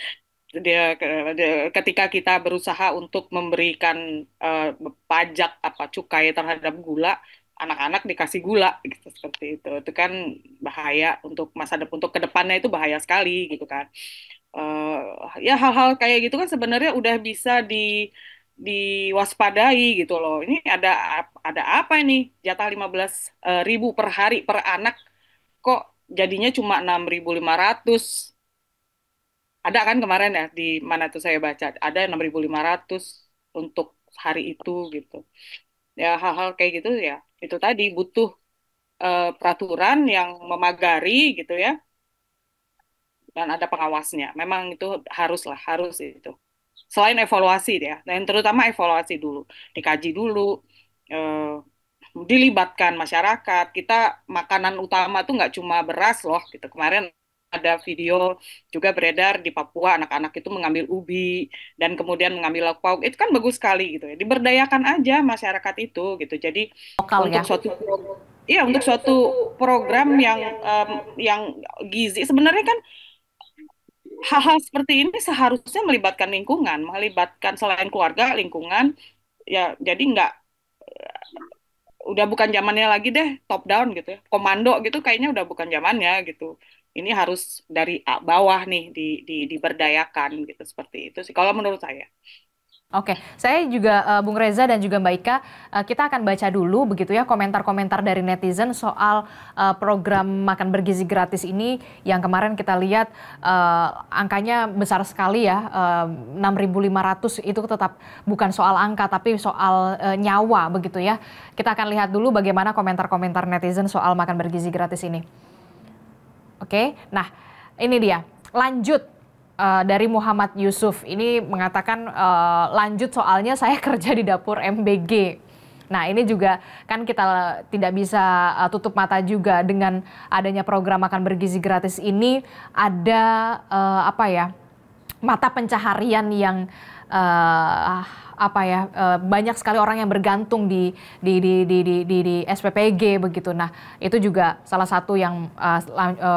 Ketika kita berusaha untuk memberikan pajak apa cukai terhadap gula, anak-anak dikasih gula gitu seperti itu kan bahaya untuk masa depan, untuk kedepannya itu bahaya sekali gitu kan. Ya hal-hal kayak gitu kan sebenarnya udah bisa diwaspadai gitu loh. Ini ada apa ini, jatah 15.000 per hari per anak kok jadinya cuma 6.500. Ada kan kemarin ya di mana tuh saya baca ada 6.500 untuk hari itu gitu. Ya hal-hal kayak gitu ya itu tadi butuh peraturan yang memagari gitu ya dan ada pengawasnya. Memang itu harus itu. Selain evaluasi ya, dan terutama evaluasi dulu, dikaji dulu, eh, dilibatkan masyarakat. Kita makanan utama tuh nggak cuma beras loh gitu. Kemarin ada video juga beredar di Papua, anak-anak itu mengambil ubi dan kemudian mengambil lauk pauk. Itu kan bagus sekali gitu ya. Diberdayakan aja masyarakat itu gitu. Jadi Lokal untuk ya. suatu program yang gizi sebenarnya kan hal-hal seperti ini seharusnya melibatkan lingkungan, melibatkan selain keluarga, lingkungan, ya jadi nggak, udah bukan zamannya lagi deh top down gitu ya, komando gitu kayaknya udah bukan zamannya gitu. Ini harus dari bawah nih diberdayakan gitu seperti itu sih kalau menurut saya. Oke, saya juga Bung Reza dan juga Mbak Ika, kita akan baca dulu begitu ya komentar-komentar dari netizen soal program makan bergizi gratis ini yang kemarin kita lihat angkanya besar sekali ya, 6.500 itu tetap bukan soal angka tapi soal nyawa begitu ya. Kita akan lihat dulu bagaimana komentar-komentar netizen soal makan bergizi gratis ini. Oke, nah ini dia, lanjut. Dari Muhammad Yusuf ini mengatakan lanjut soalnya saya kerja di dapur MBG. Nah ini juga kan kita tidak bisa tutup mata juga dengan adanya program makan bergizi gratis ini ada apa ya, mata pencaharian yang banyak sekali orang yang bergantung di SPPG begitu. Nah itu juga salah satu yang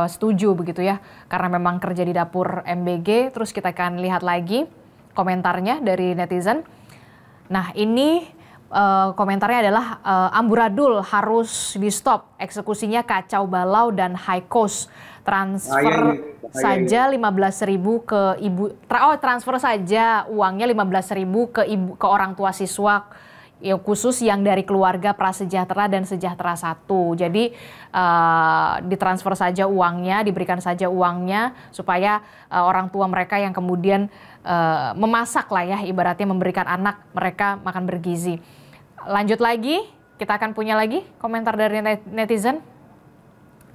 setuju begitu ya, karena memang kerja di dapur MBG. Terus kita akan lihat lagi komentarnya dari netizen. Nah ini komentarnya adalah amburadul harus di stop, eksekusinya kacau balau dan high cost. Transfer saja 15.000 ke ibu, transfer saja uangnya 15.000 ke orang tua siswa ya, khusus yang dari keluarga prasejahtera dan sejahtera 1. Jadi ditransfer saja uangnya, diberikan saja uangnya supaya orang tua mereka yang kemudian memasak lah ya, ibaratnya memberikan anak mereka makan bergizi. Lanjut lagi, kita akan punya lagi komentar dari netizen.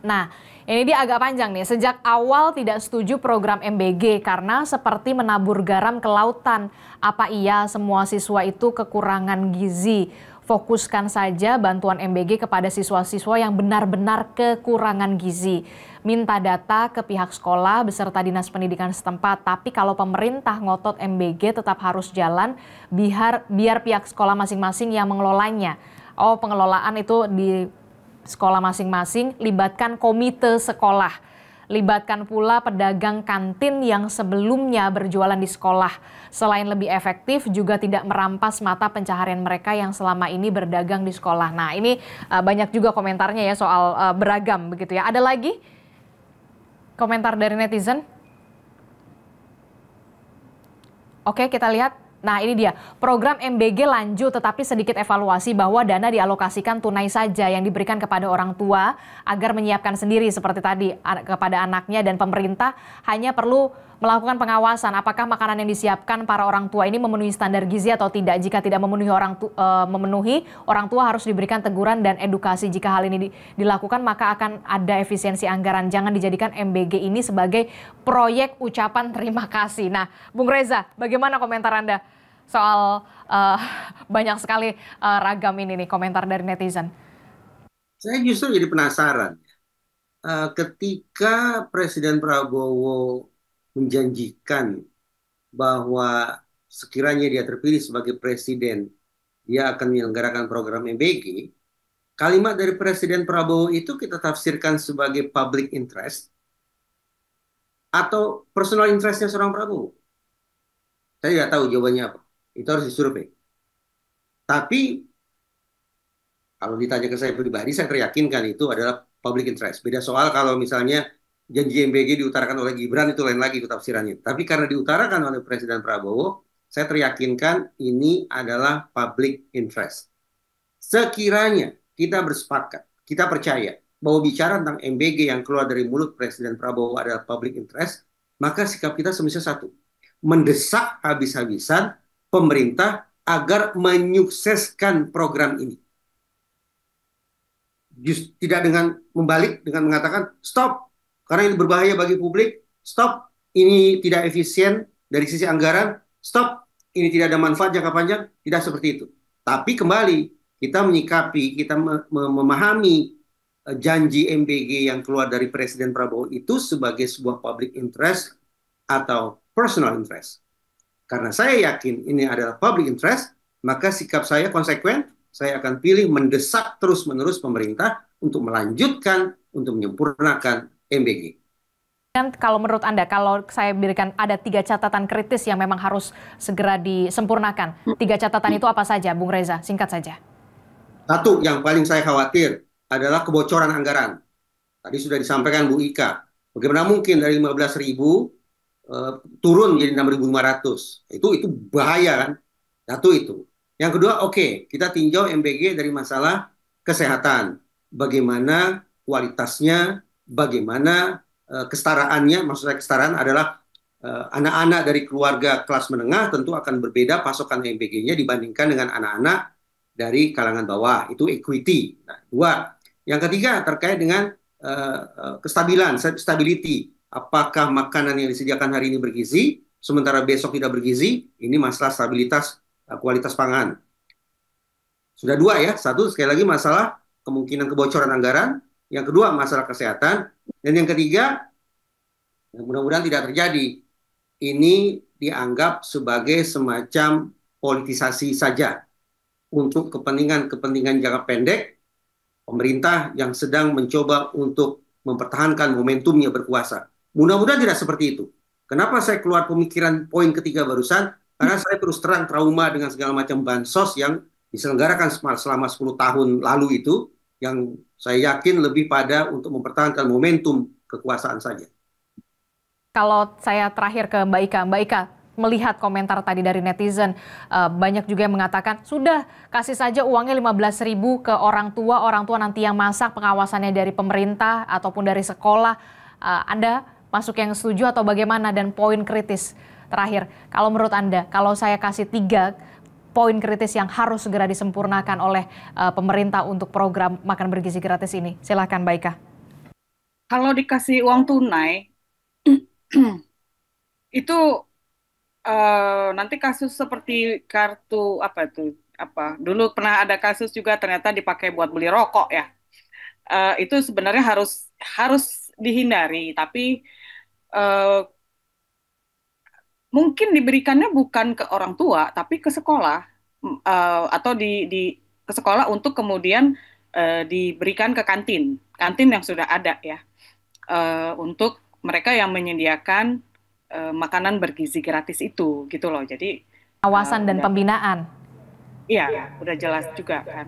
Nah, ini dia agak panjang nih. Sejak awal tidak setuju program MBG karena seperti menabur garam ke lautan. Apa iya semua siswa itu kekurangan gizi? Fokuskan saja bantuan MBG kepada siswa-siswa yang benar-benar kekurangan gizi. Minta data ke pihak sekolah beserta dinas pendidikan setempat. Tapi kalau pemerintah ngotot MBG tetap harus jalan biar pihak sekolah masing-masing yang mengelolanya. Oh, pengelolaan itu di sekolah masing-masing, libatkan komite sekolah. Libatkan pula pedagang kantin yang sebelumnya berjualan di sekolah. Selain lebih efektif, juga tidak merampas mata pencaharian mereka yang selama ini berdagang di sekolah. Nah, ini banyak juga komentarnya ya soal beragam begitu ya. Ada lagi komentar dari netizen? Oke, kita lihat. Nah ini dia, program MBG lanjut tetapi sedikit evaluasi bahwa dana dialokasikan tunai saja yang diberikan kepada orang tua agar menyiapkan sendiri seperti tadi kepada anaknya, dan pemerintah hanya perlu melakukan pengawasan apakah makanan yang disiapkan para orang tua ini memenuhi standar gizi atau tidak. Jika tidak memenuhi, orang tua harus diberikan teguran dan edukasi. Jika hal ini dilakukan maka akan ada efisiensi anggaran. Jangan dijadikan MBG ini sebagai proyek ucapan terima kasih. Nah, Bung Reza, bagaimana komentar Anda soal banyak sekali ragam ini nih komentar dari netizen? Saya justru jadi penasaran. Ketika Presiden Prabowo menjanjikan bahwa sekiranya dia terpilih sebagai presiden, dia akan menyelenggarakan program MBG, kalimat dari Presiden Prabowo itu kita tafsirkan sebagai public interest atau personal interestnya seorang Prabowo. Saya tidak tahu jawabannya apa. Itu harus disurvei. Tapi kalau ditanya ke saya pribadi, saya teryakinkan itu adalah public interest. Beda soal kalau misalnya janji MBG diutarakan oleh Gibran, itu lain lagi itu tafsirannya. Tapi karena diutarakan oleh Presiden Prabowo, saya teryakinkan ini adalah public interest. Sekiranya kita bersepakat, kita percaya bahwa bicara tentang MBG yang keluar dari mulut Presiden Prabowo adalah public interest, maka sikap kita semestinya satu. Mendesak habis-habisan pemerintah agar menyukseskan program ini. Tidak dengan membalik, dengan mengatakan stop, karena ini berbahaya bagi publik, stop, ini tidak efisien dari sisi anggaran, stop, ini tidak ada manfaat jangka panjang, tidak seperti itu. Tapi kembali, kita menyikapi, kita memahami janji MBG yang keluar dari Presiden Prabowo itu sebagai sebuah public interest atau personal interest. Karena saya yakin ini adalah public interest, maka sikap saya konsekuen, saya akan pilih mendesak terus-menerus pemerintah untuk melanjutkan, untuk menyempurnakan MBG. Dan kalau menurut Anda, kalau saya berikan ada 3 catatan kritis yang memang harus segera disempurnakan. 3 catatan itu apa saja, Bung Reza? Singkat saja. Satu, yang paling saya khawatir adalah kebocoran anggaran. Tadi sudah disampaikan Bu Ika. Bagaimana mungkin dari 15.000 turun jadi 6.500? Itu bahaya kan? Satu itu. Yang kedua, oke, kita tinjau MBG dari masalah kesehatan. Bagaimana kualitasnya, bagaimana kesetaraannya. Maksud saya kesetaraan adalah anak-anak dari keluarga kelas menengah tentu akan berbeda pasokan MBG-nya dibandingkan dengan anak-anak dari kalangan bawah. Itu equity. Nah, dua. Yang ketiga terkait dengan kestabilan, stability. Apakah makanan yang disediakan hari ini bergizi, sementara besok tidak bergizi? Ini masalah stabilitas kualitas pangan. Sudah dua ya. Satu, sekali lagi masalah kemungkinan kebocoran anggaran. Yang kedua, masalah kesehatan. Dan yang ketiga, mudah-mudahan tidak terjadi. Ini dianggap sebagai semacam politisasi saja untuk kepentingan-kepentingan jangka pendek pemerintah yang sedang mencoba untuk mempertahankan momentumnya berkuasa. Mudah-mudahan tidak seperti itu. Kenapa saya keluar pemikiran poin ketiga barusan? Karena saya terus terang trauma dengan segala macam bansos yang diselenggarakan selama 10 tahun lalu itu, yang saya yakin lebih pada untuk mempertahankan momentum kekuasaan saja. Kalau saya terakhir ke Mbak Ika melihat komentar tadi dari netizen, banyak juga yang mengatakan, sudah kasih saja uangnya 15.000 ke orang tua nanti yang masak, pengawasannya dari pemerintah ataupun dari sekolah. Anda masuk yang setuju atau bagaimana? Dan poin kritis terakhir, kalau menurut Anda, kalau saya kasih 3 poin kritis yang harus segera disempurnakan oleh pemerintah untuk program makan bergizi gratis ini, silakan Mbak Ika. Kalau dikasih uang tunai, itu nanti kasus seperti kartu dulu pernah ada kasus juga ternyata dipakai buat beli rokok ya. Itu sebenarnya harus dihindari, tapi mungkin diberikannya bukan ke orang tua tapi ke sekolah, atau ke sekolah untuk kemudian diberikan ke kantin yang sudah ada ya, untuk mereka yang menyediakan makanan bergizi gratis itu gitu loh. Jadi Awasan dan pembinaan. Iya, udah jelas juga kan.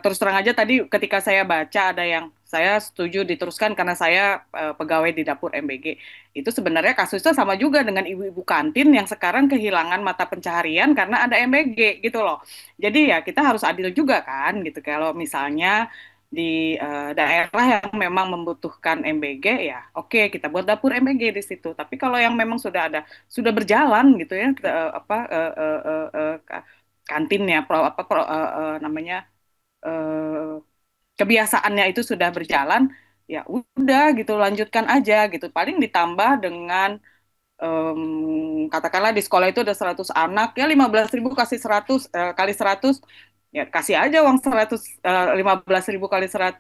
Terus terang aja tadi ketika saya baca ada yang saya setuju diteruskan karena saya pegawai di dapur MBG. Itu sebenarnya kasusnya sama juga dengan ibu-ibu kantin yang sekarang kehilangan mata pencaharian karena ada MBG gitu loh. Jadi ya kita harus adil juga kan gitu. Kalau misalnya di daerah yang memang membutuhkan MBG ya oke, kita buat dapur MBG di situ. Tapi kalau yang memang sudah berjalan gitu ya kantinnya kebiasaannya itu sudah berjalan, ya udah gitu lanjutkan aja gitu. Paling ditambah dengan katakanlah di sekolah itu ada 100 anak, ya 15.000 kasih 100 kali 100, ya kasih aja uang 15.000 kali 100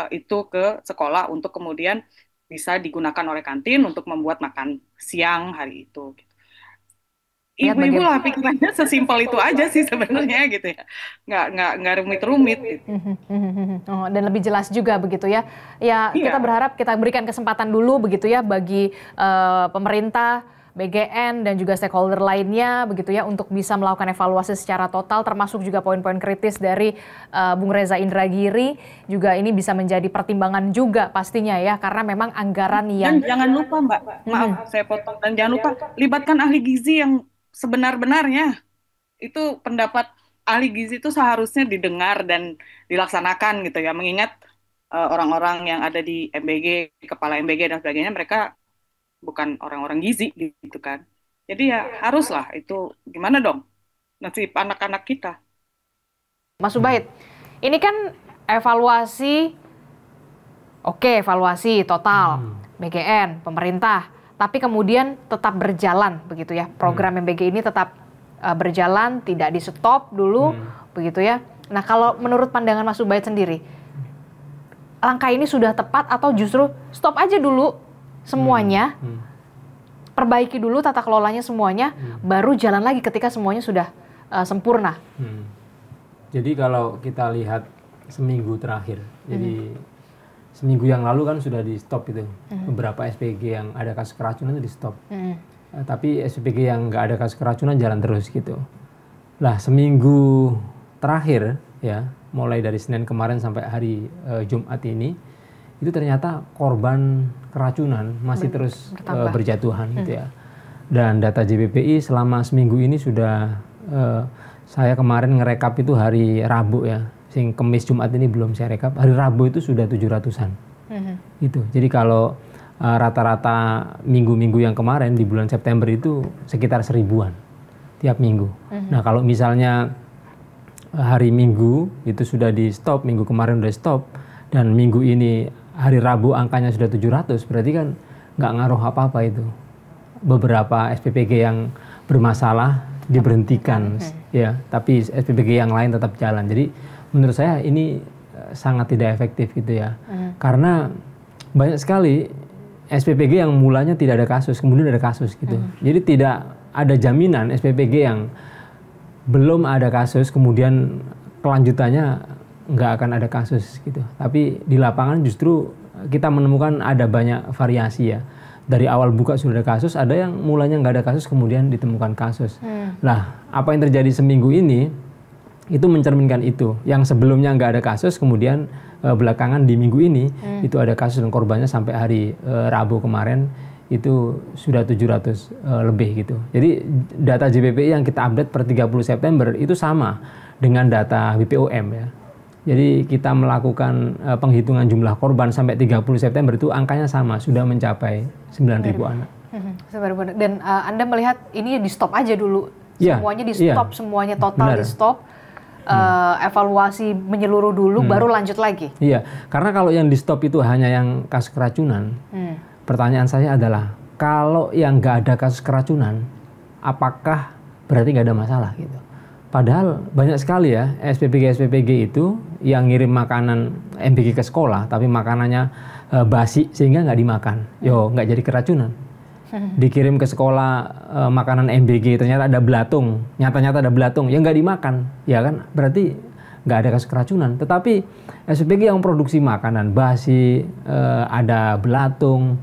itu ke sekolah untuk kemudian bisa digunakan oleh kantin untuk membuat makan siang hari itu. Ibu-ibu lah pikirannya sesimpel itu aja sih sebenarnya gitu ya, nggak rumit-rumit gitu. Dan lebih jelas juga begitu ya. Ya kita berharap kita berikan kesempatan dulu begitu ya bagi pemerintah, BGN dan juga stakeholder lainnya begitu ya untuk bisa melakukan evaluasi secara total, termasuk juga poin-poin kritis dari Bung Reza Indragiri juga ini bisa menjadi pertimbangan juga pastinya ya, karena memang anggaran yang... Dan jangan lupa Mbak, maaf saya potong, dan jangan lupa libatkan ahli gizi yang sebenar-benarnya. Itu pendapat ahli gizi itu seharusnya didengar dan dilaksanakan gitu ya, mengingat orang-orang yang ada di MBG, kepala MBG dan sebagainya, mereka bukan orang-orang gizi gitu kan. Jadi ya haruslah itu, gimana dong nasib anak-anak kita. Mas Ubaid, ini kan evaluasi total BGN, pemerintah, tapi kemudian tetap berjalan begitu ya, program MBG ini tetap berjalan, tidak di stop dulu begitu ya. Nah kalau menurut pandangan Mas Ubaid sendiri, langkah ini sudah tepat atau justru stop aja dulu semuanya, perbaiki dulu tata kelolanya semuanya, baru jalan lagi ketika semuanya sudah sempurna? Jadi kalau kita lihat seminggu terakhir, jadi seminggu yang lalu kan sudah di stop itu, beberapa SPG yang ada kasus keracunan itu di stop, tapi SPG yang nggak ada kasus keracunan jalan terus gitu. Lah seminggu terakhir ya, mulai dari Senin kemarin sampai hari Jumat ini, itu ternyata korban keracunan masih terus berjatuhan gitu ya. Dan data JPPI selama seminggu ini sudah, saya kemarin ngerekap itu hari Rabu ya, Kamis Jumat ini belum saya rekap, hari Rabu itu sudah 700-an. Itu. Jadi kalau rata-rata minggu-minggu yang kemarin di bulan September itu sekitar 1000-an tiap minggu. Nah kalau misalnya hari Minggu itu sudah di stop, minggu kemarin udah stop, dan minggu ini hari Rabu angkanya sudah 700, berarti kan nggak ngaruh apa-apa itu. Beberapa SPPG yang bermasalah diberhentikan ya, tapi SPPG yang lain tetap jalan. Jadi menurut saya ini sangat tidak efektif gitu ya. Karena banyak sekali SPPG yang mulanya tidak ada kasus, kemudian ada kasus gitu. Jadi tidak ada jaminan SPPG yang belum ada kasus, kemudian kelanjutannya nggak akan ada kasus gitu. Tapi di lapangan justru kita menemukan ada banyak variasi ya. Dari awal buka sudah ada kasus, ada yang mulanya nggak ada kasus, kemudian ditemukan kasus. Nah, apa yang terjadi seminggu ini, itu mencerminkan itu. Yang sebelumnya nggak ada kasus, kemudian belakangan di minggu ini, itu ada kasus dan korbannya sampai hari Rabu kemarin, itu sudah 700 lebih gitu. Jadi data JPPI yang kita update per 30 September itu sama dengan data BPOM ya. Jadi kita melakukan penghitungan jumlah korban sampai 30 September itu angkanya sama, sudah mencapai 9.000 anak. Dan Anda melihat ini di stop aja dulu, semuanya di stop, semuanya total di stop, evaluasi menyeluruh dulu, baru lanjut lagi. Iya, karena kalau yang di stop itu hanya yang kasus keracunan, pertanyaan saya adalah kalau yang nggak ada kasus keracunan, apakah berarti nggak ada masalah gitu? Padahal banyak sekali ya SPPG itu yang ngirim makanan MBG ke sekolah, tapi makanannya basi sehingga nggak dimakan. Yo, nggak jadi keracunan. Dikirim ke sekolah makanan MBG, ternyata ada belatung, nyata-nyata ada belatung, ya nggak dimakan. Ya kan, berarti nggak ada kasus keracunan. Tetapi SPPG yang produksi makanan basi, ada belatung,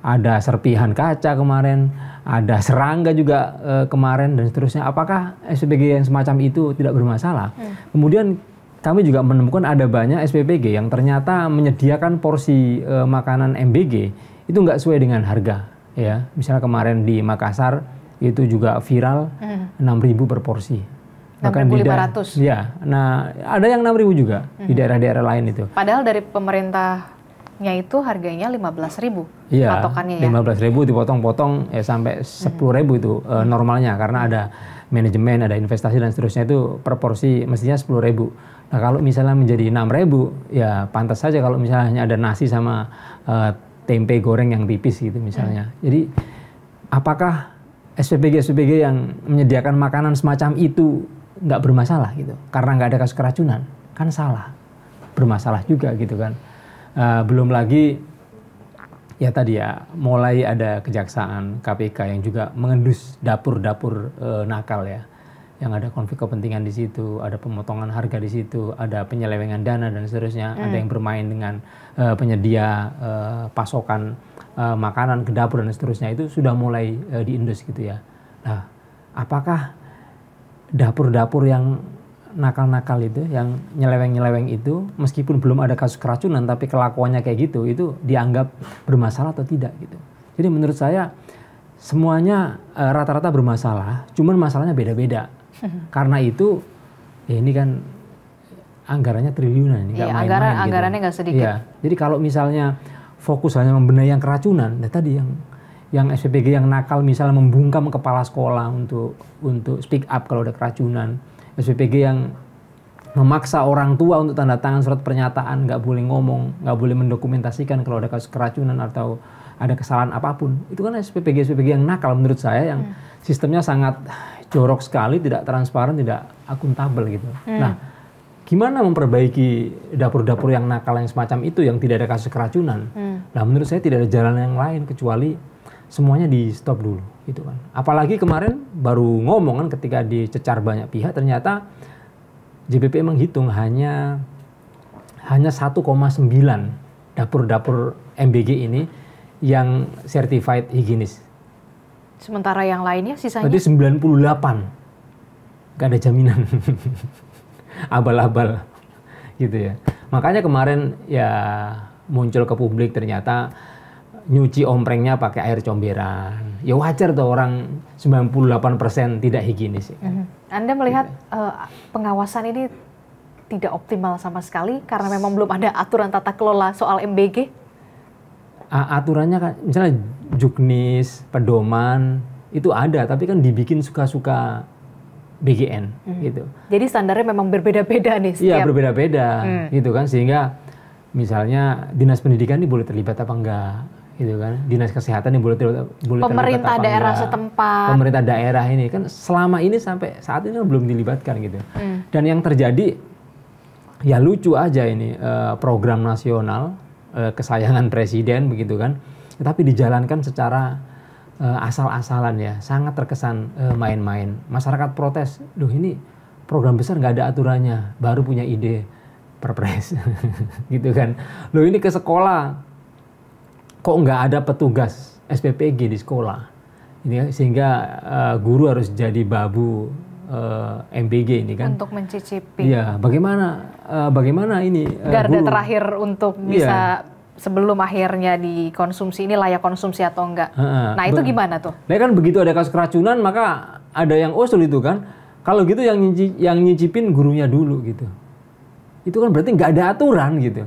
ada serpihan kaca kemarin, ada serangga juga kemarin dan seterusnya. Apakah SPPG yang semacam itu tidak bermasalah? Kemudian kami juga menemukan ada banyak SPPG yang ternyata menyediakan porsi makanan MBG itu nggak sesuai dengan harga. Ya, misalnya kemarin di Makassar itu juga viral 6.000 per porsi. 6.500. Ya, nah ada yang 6.000 juga di daerah-daerah lain itu. Padahal dari pemerintahnya itu harganya 15.000. Iya, patokannya ya. 15.000 dipotong-potong ya sampai 10.000 itu normalnya, karena ada manajemen, ada investasi dan seterusnya, itu per porsi mestinya 10.000. Nah kalau misalnya menjadi 6.000 ya pantas saja kalau misalnya hanya ada nasi sama tempe goreng yang tipis gitu misalnya. Jadi apakah SPPG yang menyediakan makanan semacam itu nggak bermasalah gitu? Karena nggak ada kasus keracunan, kan salah, bermasalah juga gitu kan. Belum lagi ya tadi ya, mulai ada kejaksaan, KPK yang juga mengendus dapur-dapur nakal ya, yang ada konflik kepentingan di situ, ada pemotongan harga di situ, ada penyelewengan dana dan seterusnya, ada yang bermain dengan penyedia pasokan makanan ke dapur dan seterusnya, itu sudah mulai diendus gitu ya. Nah, apakah dapur-dapur yang nakal-nakal itu, yang nyeleweng-nyeleweng itu, meskipun belum ada kasus keracunan tapi kelakuannya kayak gitu, itu dianggap bermasalah atau tidak gitu? Jadi menurut saya semuanya rata-rata bermasalah, cuman masalahnya beda-beda. Karena itu ya ini kan anggarannya triliunan, nggak main-main gitu. Anggarannya nggak sedikit. Ya, jadi kalau misalnya fokus hanya membenahi yang keracunan, nah tadi yang SPPG yang nakal misalnya membungkam kepala sekolah untuk speak up kalau ada keracunan, SPPG yang memaksa orang tua untuk tanda tangan surat pernyataan, nggak boleh ngomong, nggak boleh mendokumentasikan kalau ada kasus keracunan atau ada kesalahan apapun, itu kan SPPG yang nakal menurut saya, yang sistemnya sangat jorok sekali, tidak transparan, tidak akuntabel gitu. Nah, gimana memperbaiki dapur-dapur yang nakal yang semacam itu yang tidak ada kasus keracunan? Nah, menurut saya tidak ada jalan yang lain kecuali semuanya di stop dulu gitu kan. Apalagi kemarin baru ngomong kan, ketika dicecar banyak pihak, ternyata JPPI menghitung hanya 1,9 dapur-dapur MBG ini yang certified higienis. Sementara yang lainnya sisanya? Berarti 98. Gak ada jaminan. Abal-abal gitu ya. Makanya kemarin ya muncul ke publik ternyata nyuci omprengnya pakai air comberan. Ya wajar tuh orang 98% tidak higienis. Ya. Anda melihat pengawasan ini tidak optimal sama sekali karena memang belum ada aturan tata kelola soal MBG? Aturannya kan misalnya juknis, pedoman itu ada, tapi kan dibikin suka-suka BGN gitu. Jadi standarnya memang berbeda-beda nih setiap. Iya, berbeda-beda gitu kan, sehingga misalnya dinas pendidikan ini boleh terlibat apa enggak gitu kan, dinas kesehatan ini boleh terlibat pemerintah apa daerah enggak. setempat, pemerintah daerah ini kan selama ini sampai saat ini kan belum dilibatkan gitu. Dan yang terjadi ya lucu aja ini, program nasional kesayangan presiden begitu kan, tapi dijalankan secara asal-asalan ya, sangat terkesan main-main. Masyarakat protes, loh ini program besar nggak ada aturannya, baru punya ide perpres gitu kan. Loh ini ke sekolah kok nggak ada petugas SPPG di sekolah ini, sehingga guru harus jadi babu MBG ini kan untuk mencicipi. Iya, bagaimana ini garda guru terakhir untuk bisa sebelum akhirnya dikonsumsi ini layak konsumsi atau enggak. Nah itu gimana tuh? Nah kan begitu ada kasus keracunan maka ada yang usul itu kan. Kalau gitu yang nyicipin gurunya dulu gitu. Itu kan berarti nggak ada aturan gitu.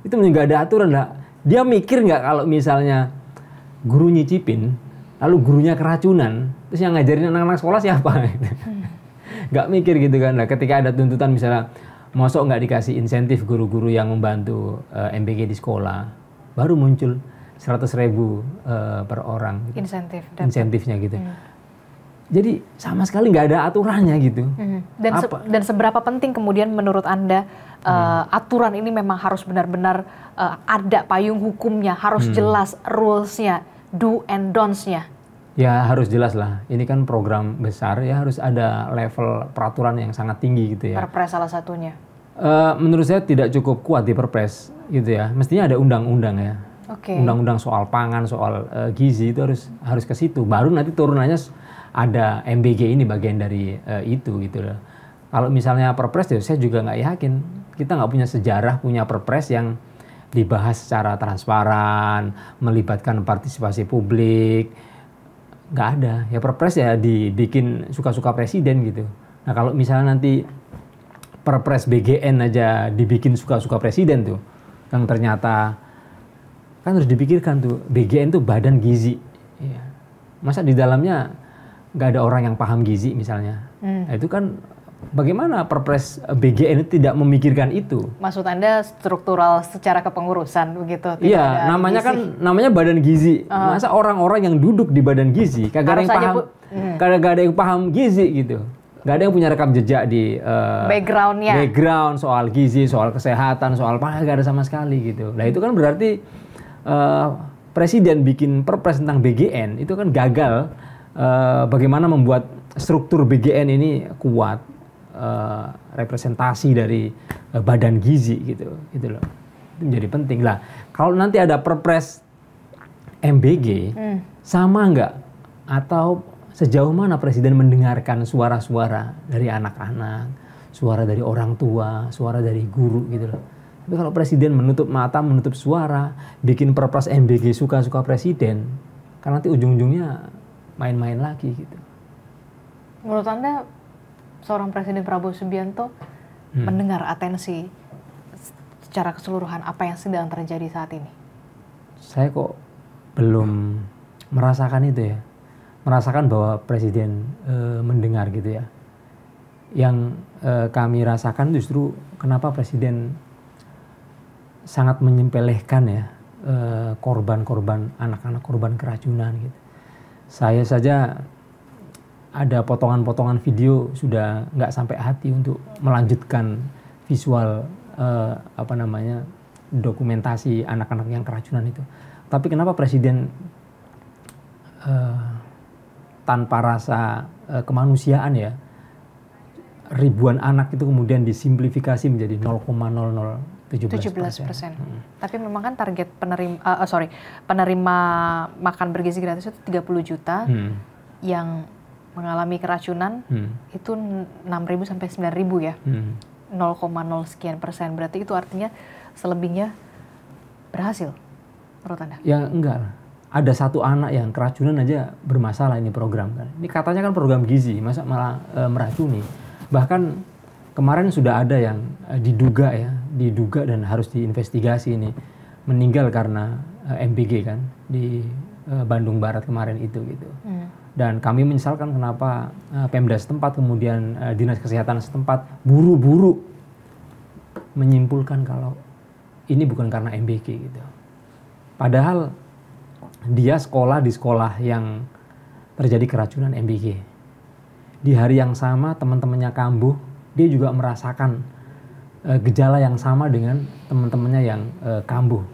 Itu nggak ada aturan lah. Dia mikir nggak kalau misalnya guru nyicipin, lalu gurunya keracunan, terus yang ngajarin anak-anak sekolah siapa? Nggak mikir gitu kan. Nah ketika ada tuntutan misalnya, mosok nggak dikasih insentif guru-guru yang membantu MBG di sekolah, baru muncul 100.000 per orang gitu. Insentifnya gitu. Jadi sama sekali nggak ada aturannya gitu. Dan seberapa penting kemudian menurut Anda aturan ini memang harus benar-benar ada payung hukumnya, harus jelas rules-nya, do and don'ts-nya? Ya harus jelas lah. Ini kan program besar ya, harus ada level peraturan yang sangat tinggi gitu ya. Perpres salah satunya. Menurut saya tidak cukup kuat di perpres gitu ya. Mestinya ada undang-undang ya. Undang-undang soal pangan, soal gizi itu harus ke situ. Baru nanti turunannya ada MBG ini bagian dari itu gitu loh. Kalau misalnya perpres ya saya juga nggak yakin. Kita nggak punya sejarah punya perpres yang dibahas secara transparan, melibatkan partisipasi publik. Nggak ada. Ya perpres ya dibikin suka-suka presiden gitu. Nah kalau misalnya nanti perpres BGN aja dibikin suka-suka presiden tuh, yang ternyata kan harus dipikirkan tuh, BGN tuh badan gizi. Ya. Masa di dalamnya nggak ada orang yang paham gizi misalnya. Nah, itu kan bagaimana perpres BGN itu tidak memikirkan itu? Maksud Anda struktural secara kepengurusan begitu? Iya, namanya gizi. Kan namanya badan gizi. Masa orang-orang yang duduk di badan gizi kagak ada yang paham gizi gitu. Gak ada yang punya rekam jejak di background soal gizi, soal kesehatan, soal apa, gak ada sama sekali gitu. Nah itu kan berarti presiden bikin perpres tentang BGN itu kan gagal bagaimana membuat struktur BGN ini kuat, representasi dari badan gizi gitu loh. Itu menjadi penting lah. Kalau nanti ada perpres MBG sama nggak atau sejauh mana presiden mendengarkan suara-suara dari anak-anak, suara dari orang tua, suara dari guru gitu loh. Tapi kalau presiden menutup mata, menutup suara, bikin perpres MBG suka-suka presiden, kan nanti ujung-ujungnya main-main lagi gitu. Menurut Anda, seorang Presiden Prabowo Subianto mendengar atensi secara keseluruhan apa yang sedang terjadi saat ini? Saya kok belum merasakan itu ya. Merasakan bahwa presiden mendengar gitu ya. Yang kami rasakan justru kenapa presiden sangat menyepelekan ya korban-korban anak-anak korban keracunan gitu. Saya saja ada potongan-potongan video sudah nggak sampai hati untuk melanjutkan visual dokumentasi anak-anak yang keracunan itu. Tapi kenapa presiden tanpa rasa kemanusiaan ya, ribuan anak itu kemudian disimplifikasi menjadi 0,0017%. Tapi memang kan target penerima makan bergizi gratis itu 30 juta, yang mengalami keracunan itu 6.000 sampai 9.000 ya, 0,0 sekian persen. Berarti itu artinya selebihnya berhasil. menurut Anda? Ya enggak lah. Ada satu anak yang keracunan aja bermasalah ini program kan. Ini katanya kan program gizi, masa malah meracuni. Bahkan kemarin sudah ada yang diduga dan harus diinvestigasi ini meninggal karena MBG kan di Bandung Barat kemarin itu gitu. Dan kami menyesalkan kenapa Pemda setempat kemudian Dinas Kesehatan setempat buru-buru menyimpulkan kalau ini bukan karena MBG gitu. Padahal dia sekolah di sekolah yang terjadi keracunan MBG. Di hari yang sama teman-temannya kambuh, dia juga merasakan gejala yang sama dengan teman-temannya yang kambuh.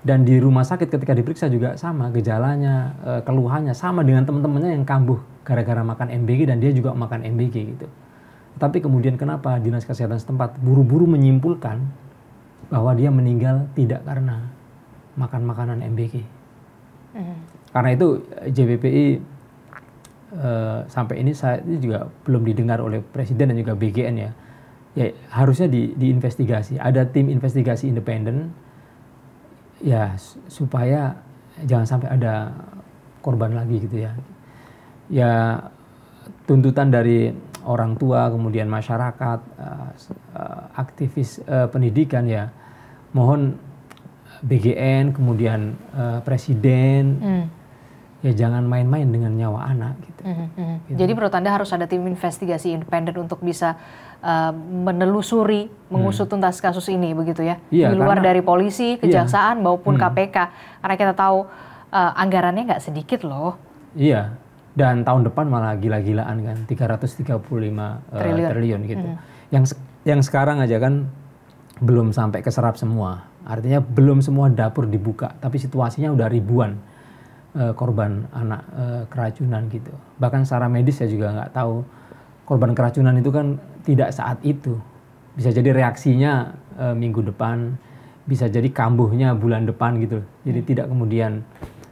Dan di rumah sakit ketika diperiksa juga sama, gejalanya, keluhannya sama dengan teman-temannya yang kambuh gara-gara makan MBG dan dia juga makan MBG gitu. Tapi kemudian kenapa Dinas Kesehatan setempat buru-buru menyimpulkan bahwa dia meninggal tidak karena makan makanan MBG. Karena itu JPPI sampai ini saat ini juga belum didengar oleh Presiden dan juga BGN ya. Ya harusnya diinvestigasi. Ada tim investigasi independen ya supaya jangan sampai ada korban lagi gitu ya. Ya tuntutan dari orang tua kemudian masyarakat, aktivis pendidikan ya mohon BGN kemudian Presiden ya jangan main-main dengan nyawa anak gitu. Gitu. Jadi menurut Anda harus ada tim investigasi independen untuk bisa menelusuri, mengusut tuntas kasus ini begitu ya? Iya, di luar dari polisi, kejaksaan maupun KPK. Karena kita tahu anggarannya nggak sedikit loh. Iya. Dan tahun depan malah gila-gilaan kan 335 triliun gitu. Yang sekarang aja kan belum sampai keserap semua. Artinya belum semua dapur dibuka, tapi situasinya udah ribuan korban anak keracunan gitu. Bahkan secara medis saya juga nggak tahu korban keracunan itu kan tidak saat itu. Bisa jadi reaksinya minggu depan, bisa jadi kambuhnya bulan depan gitu. Jadi tidak kemudian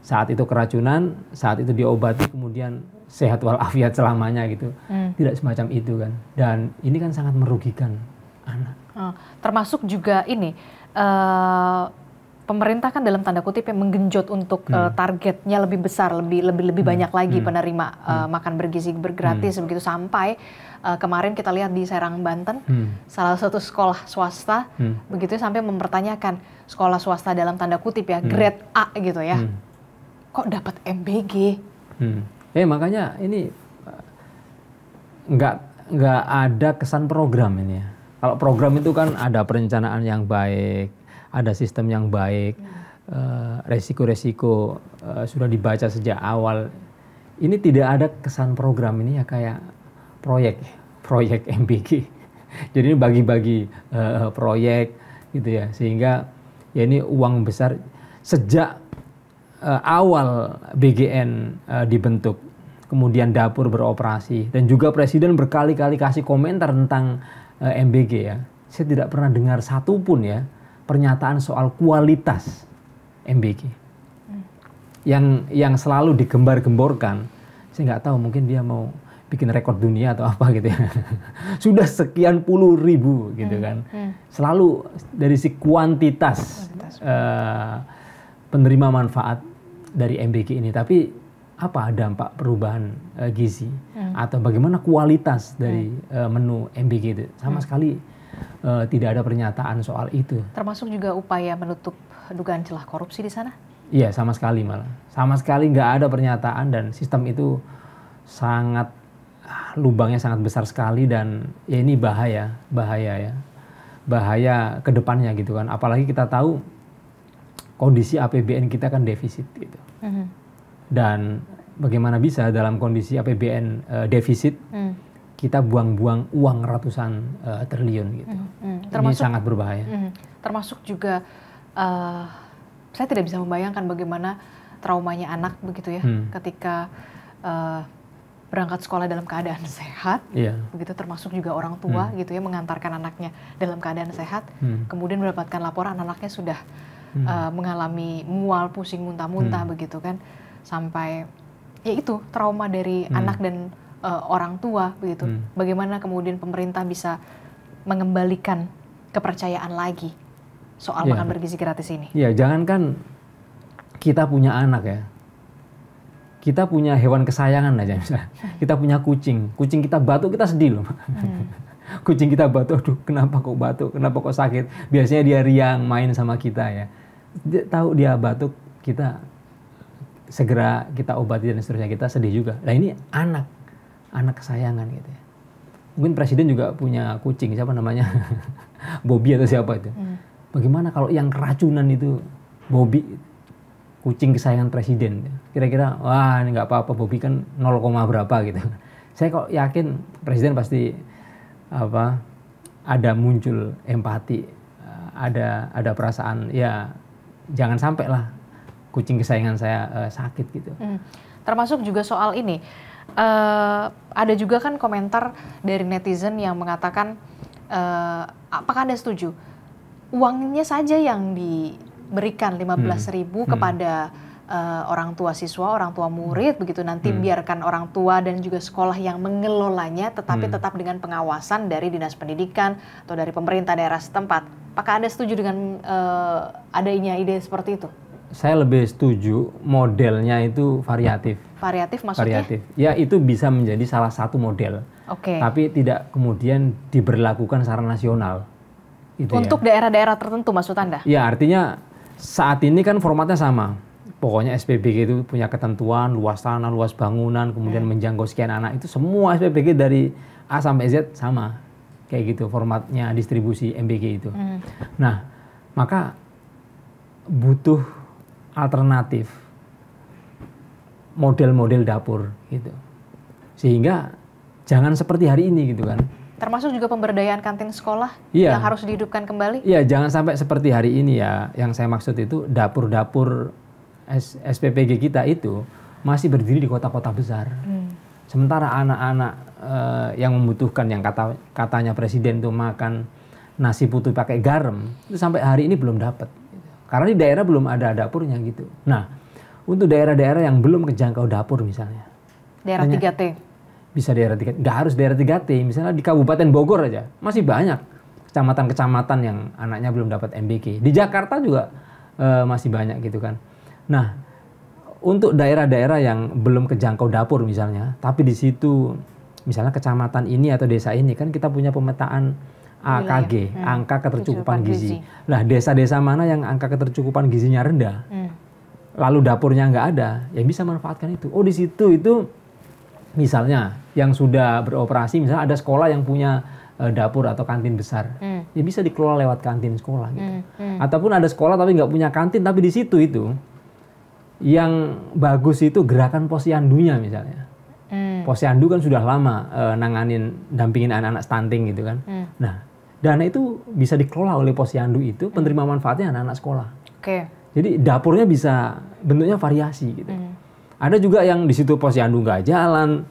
saat itu keracunan, saat itu diobati kemudian sehat walafiat selamanya gitu. Tidak semacam itu kan. Dan ini kan sangat merugikan anak. Termasuk juga ini pemerintah kan dalam tanda kutip yang menggenjot untuk targetnya lebih besar, lebih banyak lagi penerima makan bergizi bergratis begitu sampai kemarin kita lihat di Serang Banten salah satu sekolah swasta begitu sampai mempertanyakan sekolah swasta dalam tanda kutip ya grade A gitu ya. Kok dapat MBG? Makanya ini nggak ada kesan program ini ya. Kalau program itu kan ada perencanaan yang baik, ada sistem yang baik, resiko-resiko sudah dibaca sejak awal. Ini tidak ada kesan program ini ya kayak proyek MBG. Jadi ini bagi-bagi proyek gitu ya, sehingga ya ini uang besar sejak awal BGN dibentuk, kemudian dapur beroperasi dan juga Presiden berkali-kali kasih komentar tentang MBG ya. Saya tidak pernah dengar satupun ya pernyataan soal kualitas MBG yang selalu digembar-gemborkan. Saya nggak tahu, mungkin dia mau bikin rekor dunia atau apa gitu ya. Sudah sekian puluh ribu gitu kan. Selalu dari si kuantitas penerima manfaat dari MBG ini, tapi apa dampak perubahan gizi atau bagaimana kualitas dari menu MBG itu sama sekali tidak ada pernyataan soal itu. Termasuk juga upaya menutup dugaan celah korupsi di sana? Iya, sama sekali malah. Sama sekali nggak ada pernyataan dan sistem itu sangat lubangnya sangat besar sekali dan ya ini bahaya ya. Bahaya ke depannya gitu kan. Apalagi kita tahu kondisi APBN kita kan defisit gitu. Dan bagaimana bisa dalam kondisi APBN defisit kita buang-buang uang ratusan triliun gitu. Ini sangat berbahaya. Termasuk juga saya tidak bisa membayangkan bagaimana traumanya anak begitu ya ketika berangkat sekolah dalam keadaan sehat, begitu termasuk juga orang tua gitu ya mengantarkan anaknya dalam keadaan sehat, kemudian mendapatkan laporan anaknya sudah mengalami mual, pusing, muntah-muntah begitu kan. Sampai ya itu trauma dari anak dan orang tua begitu. Bagaimana kemudian pemerintah bisa mengembalikan kepercayaan lagi soal makan bergizi gratis ini? Ya, jangankan kita punya anak ya, kita punya hewan kesayangan aja misalnya. Kita punya kucing kita batuk kita sedih loh. Kucing kita batuk, aduh kenapa kok batuk, kenapa kok sakit. Biasanya dia riang main sama kita ya. Tahu dia batuk, kita segera kita obati dan seterusnya, kita sedih juga. Nah ini anak kesayangan gitu ya. Mungkin presiden juga punya kucing, siapa namanya? Bobby atau siapa itu. Bagaimana kalau yang keracunan itu Bobby, kucing kesayangan presiden. Kira-kira, wah ini nggak apa-apa, Bobby kan 0, berapa gitu. Saya kok yakin presiden pasti ada muncul empati, ada perasaan, ya jangan sampai lah kucing kesayangan saya sakit gitu. Termasuk juga soal ini, ada juga kan komentar dari netizen yang mengatakan, apakah Anda setuju uangnya saja yang diberikan 15.000 kepada orang tua siswa, orang tua murid, begitu nanti biarkan orang tua dan juga sekolah yang mengelolanya, tetapi tetap dengan pengawasan dari dinas pendidikan atau dari pemerintah daerah setempat. Apakah Anda setuju dengan adanya ide seperti itu? Saya lebih setuju modelnya itu variatif. Variatif maksudnya? Variatif. Ya itu bisa menjadi salah satu model. Oke. Tapi tidak kemudian diberlakukan secara nasional. Itu untuk daerah-daerah tertentu maksud Anda? Ya artinya saat ini kan formatnya sama. Pokoknya SPBG itu punya ketentuan, luas tanah, luas bangunan, kemudian menjangkau sekian anak. Itu semua SPBG dari A sampai Z sama. Kayak gitu formatnya distribusi MBG itu. Nah, maka butuh alternatif model-model dapur gitu. Sehingga jangan seperti hari ini gitu kan. Termasuk juga pemberdayaan kantin sekolah yang harus dihidupkan kembali? Iya, jangan sampai seperti hari ini ya. Yang saya maksud itu dapur-dapur SPPG kita itu masih berdiri di kota-kota besar. Sementara anak-anak yang membutuhkan, yang katanya presiden tuh makan nasi putih pakai garam, itu sampai hari ini belum dapat. Karena di daerah belum ada dapurnya gitu. Nah, untuk daerah-daerah yang belum kejangkau dapur misalnya. Daerah 3T? Bisa daerah 3T, nggak harus daerah 3T. Misalnya di Kabupaten Bogor aja, masih banyak kecamatan-kecamatan yang anaknya belum dapat MBG. Di Jakarta juga masih banyak gitu kan. Nah, untuk daerah-daerah yang belum kejangkau dapur misalnya, tapi di situ misalnya kecamatan ini atau desa ini kan kita punya pemetaan AKG, angka ketercukupan gizi. Nah, desa-desa mana yang angka ketercukupan gizinya rendah, lalu dapurnya nggak ada, ya bisa manfaatkan itu. Oh, di situ itu misalnya yang sudah beroperasi, misalnya ada sekolah yang punya dapur atau kantin besar, ya bisa dikelola lewat kantin sekolah gitu. Ataupun ada sekolah tapi nggak punya kantin, tapi di situ itu yang bagus itu gerakan posyandunya misalnya. Posyandu kan sudah lama dampingin anak-anak stunting gitu kan. Nah, dana itu bisa dikelola oleh posyandu itu, penerima manfaatnya anak-anak sekolah. Jadi dapurnya bisa bentuknya variasi gitu. Ada juga yang di situ posyandu nggak jalan,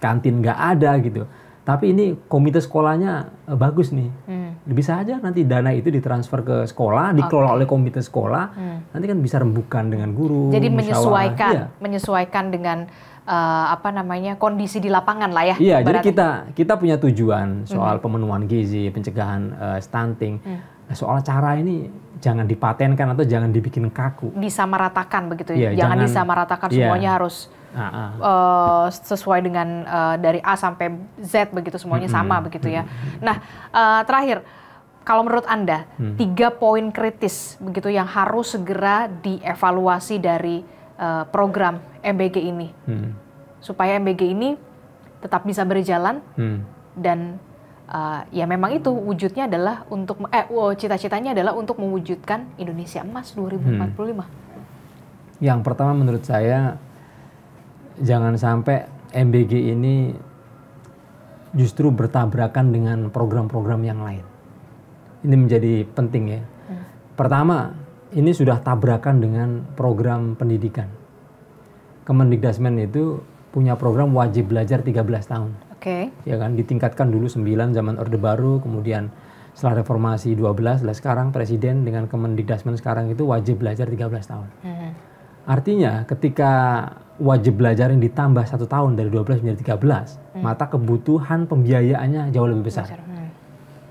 kantin nggak ada gitu. Tapi ini komite sekolahnya bagus nih. Bisa aja nanti dana itu ditransfer ke sekolah, dikelola oleh komite sekolah. Nanti kan bisa rembukan dengan guru. Jadi menyesuaikan dengan kondisi di lapangan lah ya. Iya, jadi kita punya tujuan soal pemenuhan gizi, pencegahan stunting. Nah, soal cara ini jangan dipatenkan atau jangan dibikin kaku. Disamaratakan begitu ya. Jangan disamaratakan semuanya harus sesuai dengan dari A sampai Z begitu, semuanya sama begitu ya. Nah, terakhir, kalau menurut Anda 3 poin kritis begitu yang harus segera dievaluasi dari program MBG ini supaya MBG ini tetap bisa berjalan dan ya memang itu wujudnya adalah untuk cita-citanya adalah untuk mewujudkan Indonesia Emas 2045. Yang pertama menurut saya, jangan sampai MBG ini justru bertabrakan dengan program-program yang lain. Ini menjadi penting ya. Pertama, ini sudah tabrakan dengan program pendidikan. Kemendikbudrismen itu punya program wajib belajar 13 tahun. Ya kan, ditingkatkan dulu 9 zaman Orde Baru, kemudian setelah reformasi 12, sekarang presiden dengan Kemendikbudrismen sekarang itu wajib belajar 13 tahun. Artinya ketika wajib belajar yang ditambah 1 tahun dari 12 menjadi 13, maka kebutuhan pembiayaannya jauh lebih besar.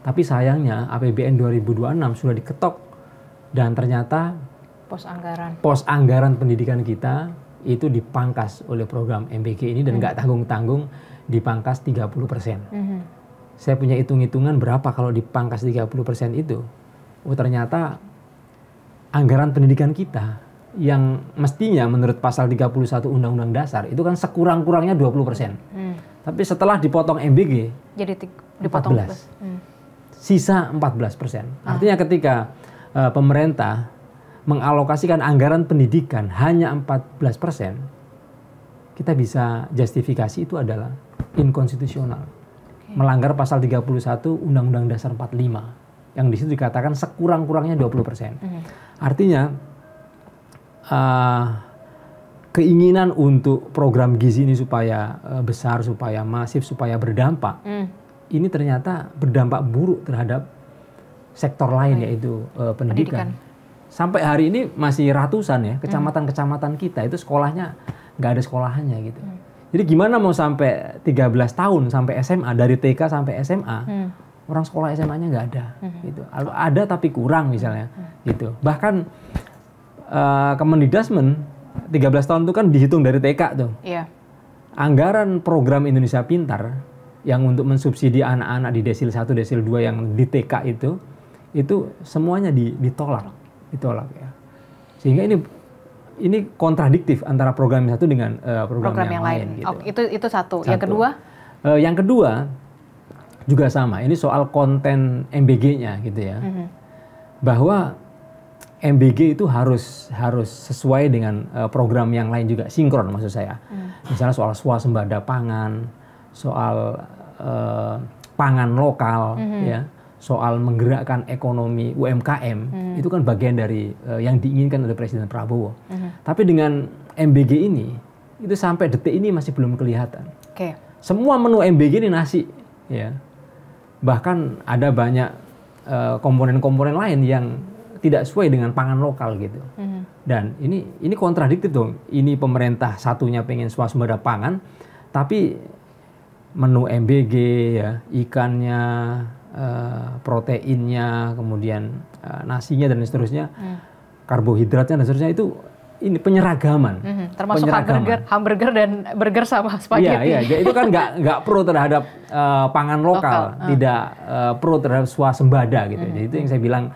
Tapi sayangnya APBN 2026 sudah diketok dan ternyata Pos anggaran pendidikan kita itu dipangkas oleh program MBG ini dan nggak tanggung-tanggung dipangkas 30%. Saya punya hitung-hitungan berapa kalau dipangkas 30% itu. Oh ternyata anggaran pendidikan kita yang mestinya menurut pasal 31 Undang-Undang Dasar itu kan sekurang-kurangnya 20%. Tapi setelah dipotong MBG jadi dipotong 14. Sisa 14%. Artinya ketika pemerintah mengalokasikan anggaran pendidikan hanya 14%, kita bisa justifikasi itu adalah inkonstitusional. Melanggar pasal 31 Undang-Undang Dasar 45 yang di situ dikatakan sekurang-kurangnya 20%. Artinya keinginan untuk program gizi ini supaya besar, supaya masif, supaya berdampak, ini ternyata berdampak buruk terhadap sektor lain yaitu pendidikan. Sampai hari ini masih ratusan ya kecamatan-kecamatan kita itu sekolahnya nggak ada sekolahannya gitu. Jadi gimana mau sampai 13 tahun sampai SMA, dari TK sampai SMA, orang sekolah SMA-nya nggak ada gitu. Ada tapi kurang misalnya gitu. Bahkan Kemendikbud 13 tahun itu kan dihitung dari TK tuh. Iya. Anggaran program Indonesia Pintar yang untuk mensubsidi anak-anak di desil 1, desil 2 yang di TK itu semuanya ditolak ya. Sehingga ini kontradiktif antara program yang satu dengan program yang lain gitu. Oh, itu satu. Yang kedua? Yang kedua juga sama. Ini soal konten MBG-nya gitu ya. Bahwa MBG itu harus sesuai dengan program yang lain juga, sinkron maksud saya. Misalnya soal swasembada pangan, soal pangan lokal ya. Soal menggerakkan ekonomi UMKM, itu kan bagian dari yang diinginkan oleh Presiden Prabowo. Tapi dengan MBG ini, itu sampai detik ini masih belum kelihatan. Semua menu MBG ini nasi, ya. Bahkan ada banyak komponen-komponen lain yang tidak sesuai dengan pangan lokal gitu. Dan ini kontradiktif dong. Ini pemerintah satunya pengen swasembada pangan, tapi menu MBG ya, ikannya, proteinnya, kemudian nasinya dan seterusnya, karbohidratnya dan seterusnya itu ini penyeragaman. Termasuk hamburger dan burger sama spaghetti. Iya, itu kan nggak pro terhadap pangan lokal, tidak pro terhadap swasembada gitu. Jadi itu yang saya bilang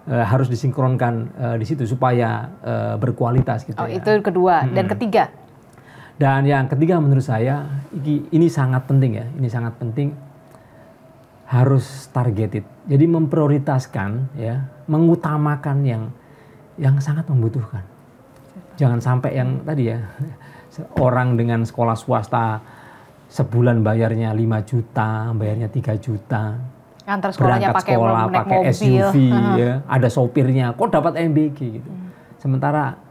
harus disinkronkan di situ supaya berkualitas gitu. Ya. Itu kedua. Dan ketiga? Dan yang ketiga menurut saya ini sangat penting ya. Ini sangat penting. Harus targeted. Jadi memprioritaskan ya, mengutamakan yang sangat membutuhkan. Jangan sampai yang tadi ya, orang dengan sekolah swasta sebulan bayarnya 5 juta, bayarnya 3 juta. Antar sekolahnya pakai SUV ya, ada sopirnya, kok dapat MBG gitu. Sementara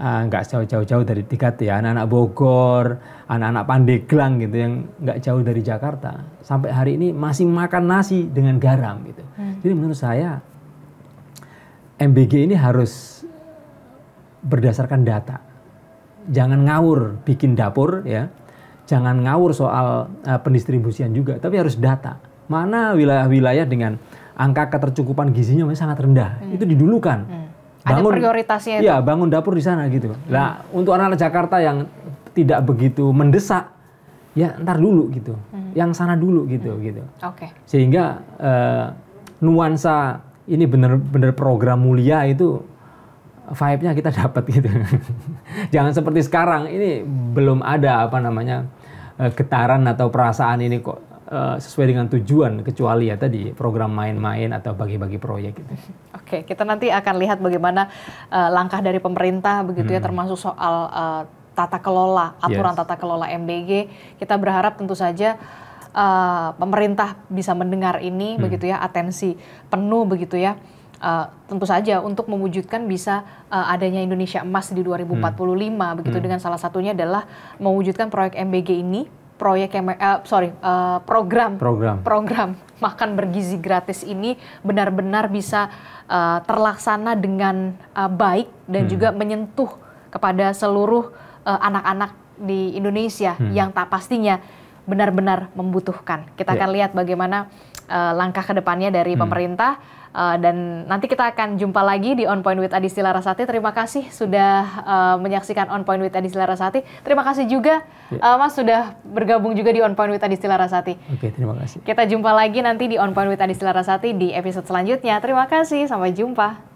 nggak jauh-jauh dari 3T ya, anak-anak Bogor, anak-anak Pandeglang gitu yang nggak jauh dari Jakarta sampai hari ini masih makan nasi dengan garam gitu. Jadi menurut saya MBG ini harus berdasarkan data. Jangan ngawur bikin dapur ya, jangan ngawur soal pendistribusian juga, tapi harus data. Mana wilayah-wilayah dengan angka ketercukupan gizinya masih sangat rendah, itu didulukan. Ada prioritasnya itu. Iya, bangun dapur di sana gitu. Nah, untuk anak-anak Jakarta yang tidak begitu mendesak, ya ntar dulu gitu. Yang sana dulu gitu. Sehingga nuansa ini benar-benar program mulia itu vibe-nya kita dapat gitu. Jangan seperti sekarang, ini belum ada getaran atau perasaan ini kok sesuai dengan tujuan, kecuali ya tadi program main-main atau bagi-bagi proyek gitu. Oke, kita nanti akan lihat bagaimana langkah dari pemerintah begitu ya, termasuk soal tata kelola, aturan tata kelola MBG. Kita berharap tentu saja pemerintah bisa mendengar ini begitu ya, atensi penuh begitu ya. Tentu saja untuk mewujudkan bisa adanya Indonesia Emas di 2045 begitu, dengan salah satunya adalah mewujudkan proyek MBG ini. Program makan bergizi gratis ini benar-benar bisa terlaksana dengan baik dan juga menyentuh kepada seluruh anak-anak di Indonesia yang tak pastinya benar-benar membutuhkan. Kita akan lihat bagaimana langkah kedepannya dari pemerintah. Dan nanti kita akan jumpa lagi di On Point with Adisty Larasati. Terima kasih sudah menyaksikan On Point with Adisty Larasati. Terima kasih juga Mas sudah bergabung juga di On Point with Adisty Larasati. Oke, terima kasih. Kita jumpa lagi nanti di On Point with Adisty Larasati di episode selanjutnya. Terima kasih, sampai jumpa.